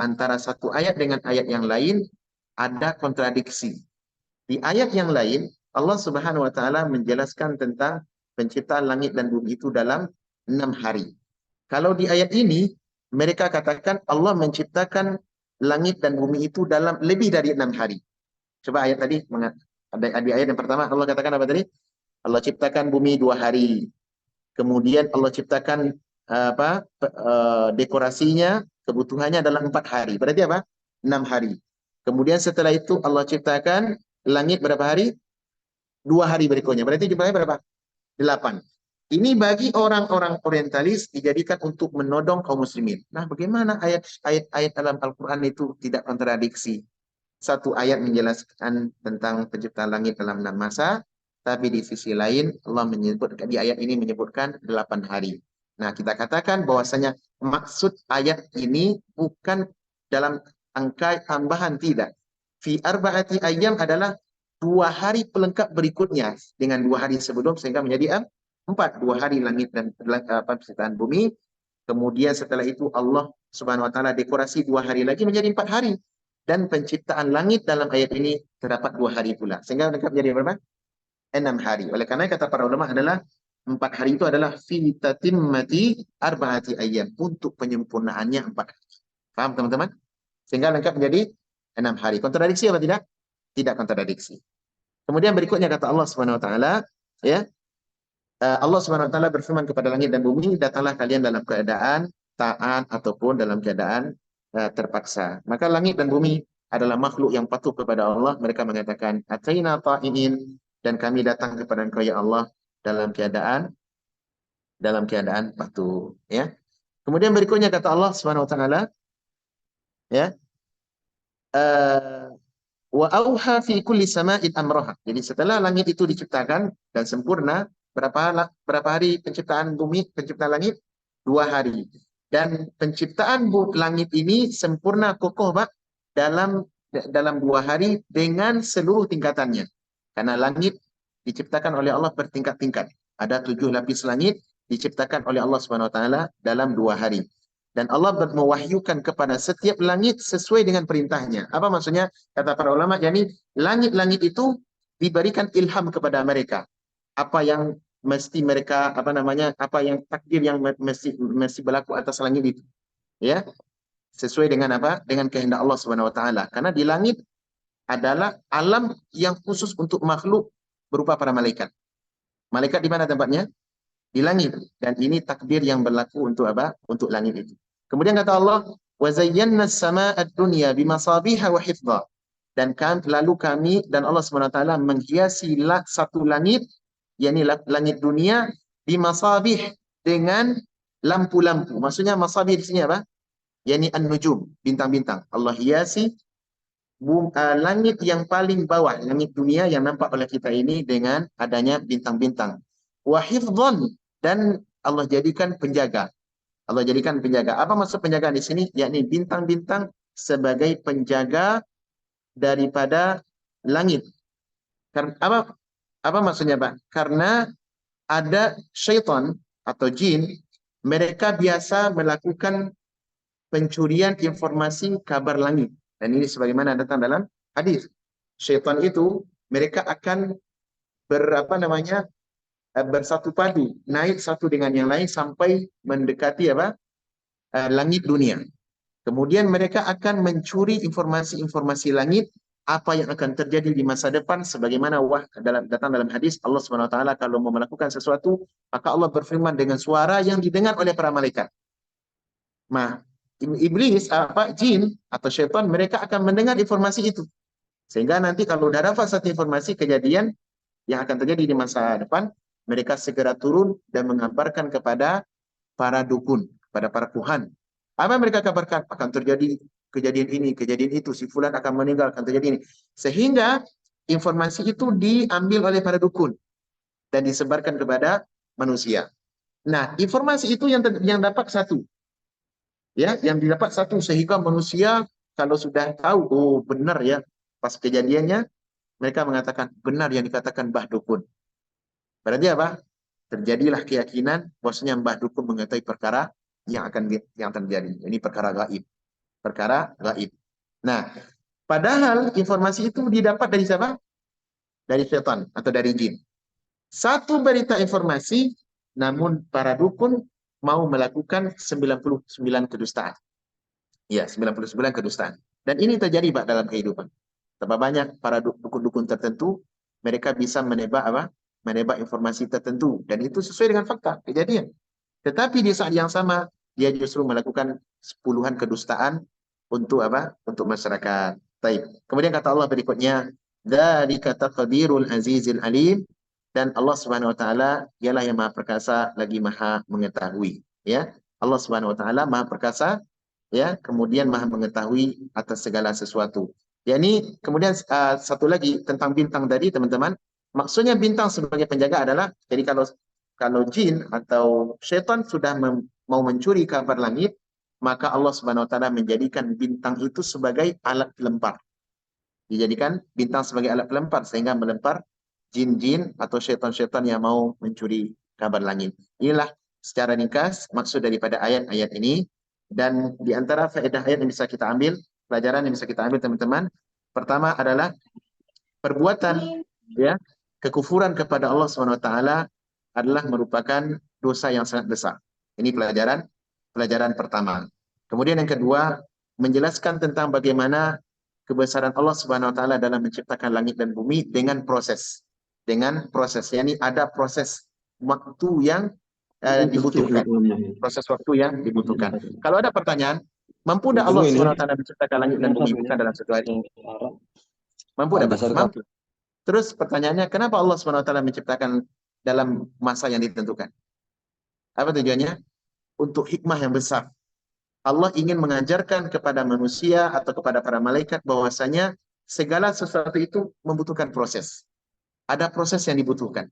antara satu ayat dengan ayat yang lain ada kontradiksi. Di ayat yang lain Allah Subhanahu wa taala menjelaskan tentang penciptaan langit dan bumi itu dalam 6 hari. Kalau di ayat ini mereka katakan Allah menciptakan langit dan bumi itu dalam lebih dari 6 hari. Coba ayat tadi, ada di ayat yang pertama Allah katakan apa tadi? Allah ciptakan bumi 2 hari. Kemudian Allah ciptakan dekorasinya, kebutuhannya dalam 4 hari. Berarti apa? 6 hari. Kemudian setelah itu Allah ciptakan langit berapa hari? 2 hari berikutnya. Berarti jumlahnya berapa? 8. Ini bagi orang-orang orientalis dijadikan untuk menodong kaum muslimin. Nah, bagaimana ayat-ayat dalam Al-Quran itu tidak kontradiksi? Satu ayat menjelaskan tentang penciptaan langit dalam 6 masa, tapi di sisi lain Allah menyebut di ayat ini menyebutkan 8 hari. Nah, kita katakan bahwasanya maksud ayat ini bukan dalam angka tambahan, tidak. Fi arba'ati ayyam adalah 2 hari pelengkap berikutnya dengan 2 hari sebelum sehingga menjadi 4. 2 hari langit dan penciptaan bumi. Kemudian setelah itu Allah Subhanahu wa taala dekorasi 2 hari lagi menjadi 4 hari. Dan penciptaan langit dalam ayat ini terdapat 2 hari pula. Sehingga lengkap menjadi berapa? 6 hari. Oleh karena kata para ulama adalah 4 hari itu adalah fi tatimmati arba'ati ayyam, untuk penyempurnaannya 4 hari. Paham teman-teman? Sehingga lengkap menjadi 6 hari. Kontradiksi apa tidak? Tidak kontradiksi. Kemudian berikutnya kata Allah Subhanahu wa taala, ya. Allah Subhanahu wa taala berfirman kepada langit dan bumi, datanglah kalian dalam keadaan taat ataupun dalam keadaan terpaksa. Maka langit dan bumi adalah makhluk yang patuh kepada Allah. Mereka mengatakan, "Ataina ta'in," dan kami datang kepada Engkau ya Allah dalam keadaan patuh, ya. Kemudian berikutnya kata Allah Subhanahu wa taala, ya, wa auha fi kulli sama'in amraha. Jadi setelah langit itu diciptakan dan sempurna, berapa hari penciptaan bumi, penciptaan langit? 2 hari. Dan penciptaan langit ini sempurna kokoh, Pak, dalam 2 hari dengan seluruh tingkatannya. Karena langit diciptakan oleh Allah bertingkat-tingkat. Ada 7 lapis langit diciptakan oleh Allah Subhanahu wa taala dalam 2 hari. Dan Allah mewahyukan kepada setiap langit sesuai dengan perintahnya. Apa maksudnya? Kata para ulama, yakni langit-langit itu diberikan ilham kepada mereka. Apa yang mesti mereka, apa yang takdir yang mesti berlaku atas langit itu. Ya, sesuai dengan apa? Dengan kehendak Allah Subhanahu wa taala. Karena di langit adalah alam yang khusus untuk makhluk berupa para malaikat. Malaikat di mana tempatnya? Di langit. Dan ini takdir yang berlaku untuk apa? Untuk langit itu. Kemudian kata Allah, wa zayyana as-samaa'a ad-dunya bimasabiha wa hifdha. Dan lalu kami dan Allah SWT menghiasi satu langit, yakni langit dunia, bimasabih, dengan lampu-lampu. Maksudnya masabih di sini apa? Yakni an-nujum, bintang-bintang. Allah hiasi langit yang paling bawah, langit dunia yang nampak oleh kita ini dengan adanya bintang-bintang. Wa hifdhan, dan Allah jadikan penjaga. Allah jadikan penjaga. Apa maksud penjagaan di sini? Yakni bintang-bintang sebagai penjaga daripada langit. Karena apa maksudnya, Pak? Karena ada syaitan atau jin, mereka biasa melakukan pencurian informasi kabar langit. Dan ini sebagaimana datang dalam hadis. Syaitan itu mereka akan bersatu padu, naik satu dengan yang lain sampai mendekati langit dunia. Kemudian mereka akan mencuri informasi-informasi langit, apa yang akan terjadi di masa depan, sebagaimana datang dalam hadis Allah Subhanahu wa taala kalau mau melakukan sesuatu, maka Allah berfirman dengan suara yang didengar oleh para malaikat. Nah, iblis, jin atau syaitan, mereka akan mendengar informasi itu. Sehingga nanti kalau sudah dapat satu informasi kejadian yang akan terjadi di masa depan, mereka segera turun dan mengabarkan kepada para dukun, kepada para kuhan. Apa mereka kabarkan? Akan terjadi kejadian ini, kejadian itu, si fulan akan meninggal, akan terjadi ini. Sehingga informasi itu diambil oleh para dukun dan disebarkan kepada manusia. Nah, informasi itu yang dapat satu. Ya, yang didapat satu, sehingga manusia kalau sudah tahu, oh benar ya, pas kejadiannya mereka mengatakan benar yang dikatakan Mbah Dukun. Berarti apa? Terjadilah keyakinan bahwasanya Mbah Dukun mengetahui perkara yang terjadi. Ini perkara gaib. Perkara gaib. Nah, padahal informasi itu didapat dari siapa? Dari setan atau dari jin. Satu berita informasi, namun para dukun mau melakukan 99 kedustaan. Ya, 99 kedustaan. Dan ini terjadi, Pak, dalam kehidupan. Tambah banyak para dukun-dukun tertentu, mereka bisa menebak informasi tertentu, dan itu sesuai dengan fakta kejadian. Tetapi di saat yang sama dia justru melakukan puluhan kedustaan untuk Untuk masyarakat. Baik. Kemudian kata Allah berikutnya, dzalika taqdirul azizil alim, dan Allah Subhanahu wa taala ialah yang Maha Perkasa lagi Maha Mengetahui, ya. Allah Subhanahu wa taala Maha Perkasa, ya, kemudian Maha Mengetahui atas segala sesuatu. Ya, ini kemudian satu lagi tentang bintang tadi, teman-teman. Maksudnya bintang sebagai penjaga adalah, jadi kalau jin atau syaitan sudah mau mencuri kabar langit, maka Allah Subhanahu wa taala menjadikan bintang itu sebagai alat pelempar. Dijadikan bintang sebagai alat pelempar sehingga melempar jin-jin atau syaitan-syaitan yang mau mencuri kabar langit. Inilah secara ringkas maksud daripada ayat-ayat ini, dan di antara faedah ayat yang bisa kita ambil, pelajaran yang bisa kita ambil teman-teman, pertama adalah perbuatan ya kekufuran kepada Allah Subhanahu wa taala adalah merupakan dosa yang sangat besar. Ini pelajaran pertama. Kemudian yang kedua, menjelaskan tentang bagaimana kebesaran Allah Subhanahu wa taala dalam menciptakan langit dan bumi dengan proses. Dengan proses, yakni ada proses waktu yang dibutuhkan. Proses waktu yang dibutuhkan. Kalau ada pertanyaan, mampu tidak Allah Subhanahu wa taala menciptakan langit dan bumi bukan dalam satu hari? Mampu dapat? Mampu. Terus pertanyaannya, kenapa Allah Subhanahu wa taala menciptakan dalam masa yang ditentukan? Apa tujuannya? Untuk hikmah yang besar. Allah ingin mengajarkan kepada manusia atau kepada para malaikat bahwasanya segala sesuatu itu membutuhkan proses. Ada proses yang dibutuhkan.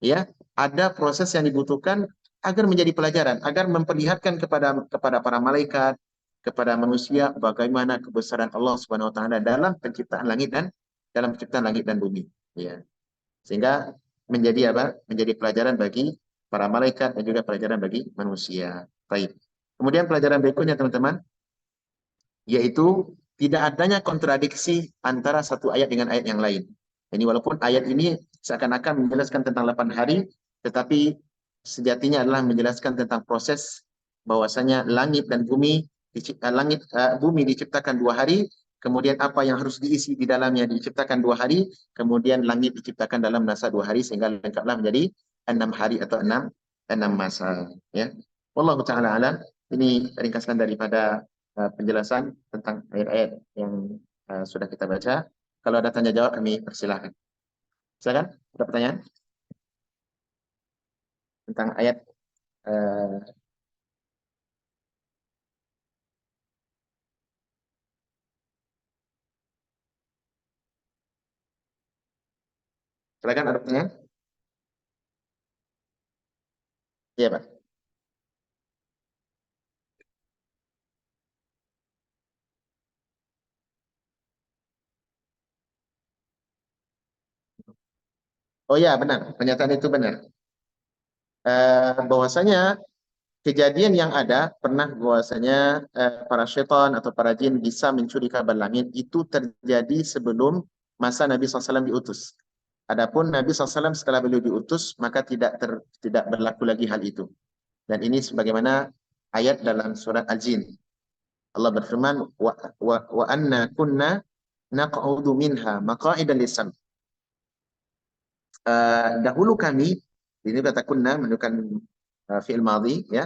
Ya, ada proses yang dibutuhkan agar menjadi pelajaran, agar memperlihatkan kepada para malaikat, kepada manusia bagaimana kebesaran Allah Subhanahu wa taala dalam penciptaan langit dan bumi. Ya. Sehingga menjadi apa? Menjadi pelajaran bagi para malaikat dan juga pelajaran bagi manusia. Baik. Kemudian pelajaran berikutnya teman-teman, yaitu tidak adanya kontradiksi antara satu ayat dengan ayat yang lain. Jadi walaupun ayat ini seakan-akan menjelaskan tentang 8 hari, tetapi sejatinya adalah menjelaskan tentang proses bahwasanya langit dan bumi, bumi diciptakan 2 hari, kemudian apa yang harus diisi di dalamnya diciptakan 2 hari, kemudian langit diciptakan dalam masa 2 hari sehingga lengkaplah menjadi 6 hari atau 6 masa. Ya, wallahu taala alam. Ini ringkaskan daripada penjelasan tentang ayat-ayat yang sudah kita baca. Kalau ada tanya jawab kami persilahkan. Silakan, ada pertanyaan tentang ayat silakan, ada pertanyaan? Iya, Pak. Oh ya, benar. Pernyataan itu benar. Bahwasanya kejadian yang ada pernah bahwasanya para syaitan atau para jin bisa mencuri kabar langit itu terjadi sebelum masa Nabi SAW diutus. Adapun Nabi SAW setelah beliau diutus maka tidak berlaku lagi hal itu. Dan ini sebagaimana ayat dalam surat Al-Jin. Allah berfirman, wa anna kunna naq'udu minha maqa'ida lis-sam. Dahulu kami, ini kata kunna menunjukkan fi'il madhi ya,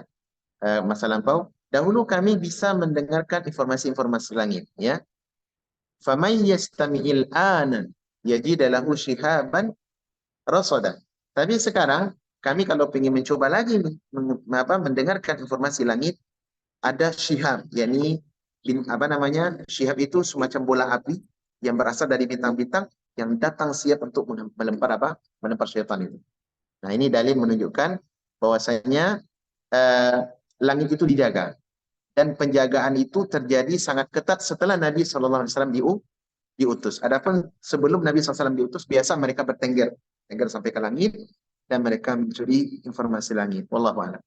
masa lampau. Dahulu kami bisa mendengarkan informasi-informasi langit ya. Faman yastami'il ana yajid lahu shihaban rasada. Tapi sekarang kami kalau ingin mencoba lagi mendengarkan informasi langit, ada syihab, yakni syihab itu semacam bola api yang berasal dari bintang-bintang yang datang siap untuk melempar syaitan itu. Nah, ini dalil menunjukkan bahwasanya langit itu dijaga, dan penjagaan itu terjadi sangat ketat setelah Nabi SAW diutus. Adapun sebelum Nabi SAW diutus, biasa mereka bertengger sampai ke langit dan mereka mencuri informasi langit. Wallahu a'lam.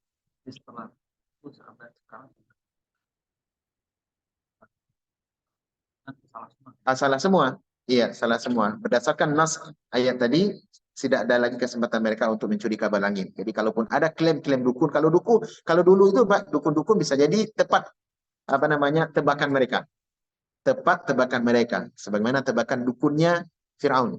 Salah semua. Iya, salah semua. Berdasarkan nas ayat tadi, tidak ada lagi kesempatan mereka untuk mencuri kabar langit. Jadi kalaupun ada klaim-klaim dukun, kalau dulu itu Pak, dukun-dukun bisa jadi tepat tebakan mereka. Tepat tebakan mereka. Sebagaimana tebakan dukunnya Firaun.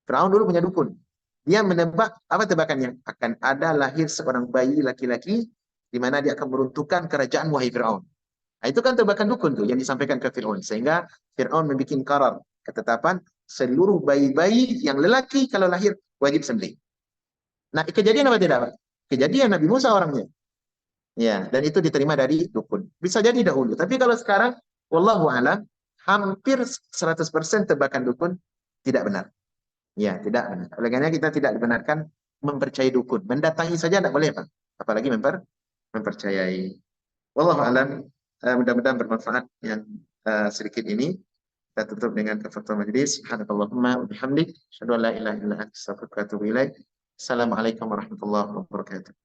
Firaun dulu punya dukun. Dia menebak apa tebakannya? Akan ada lahir seorang bayi laki-laki di mana dia akan meruntuhkan kerajaan wahai Firaun. Nah, itu kan tebakan dukun tuh yang disampaikan ke Fir'aun. Sehingga Fir'aun membuat karar, ketetapan seluruh bayi-bayi yang lelaki kalau lahir wajib sembelih. Nah, kejadian apa tidak, Pak? Kejadian Nabi Musa orangnya. Ya, dan itu diterima dari dukun. Bisa jadi dahulu. Tapi kalau sekarang, wallahu a'lam, hampir 100% tebakan dukun tidak benar. Ya, tidak benar. Oleh karena kita tidak dibenarkan mempercayai dukun. Mendatangi saja tidak boleh, Pak. Apalagi mempercayai. Wallahu alam, mudah-mudahan bermanfaat yang sedikit ini. Kita tutup dengan kafaratul majlis. Subhanakallahumma wa bihamdik, asyhadu an la ilaha illa anta, astaghfiruka wa atubu ilaik. Assalamualaikum warahmatullahi wabarakatuh.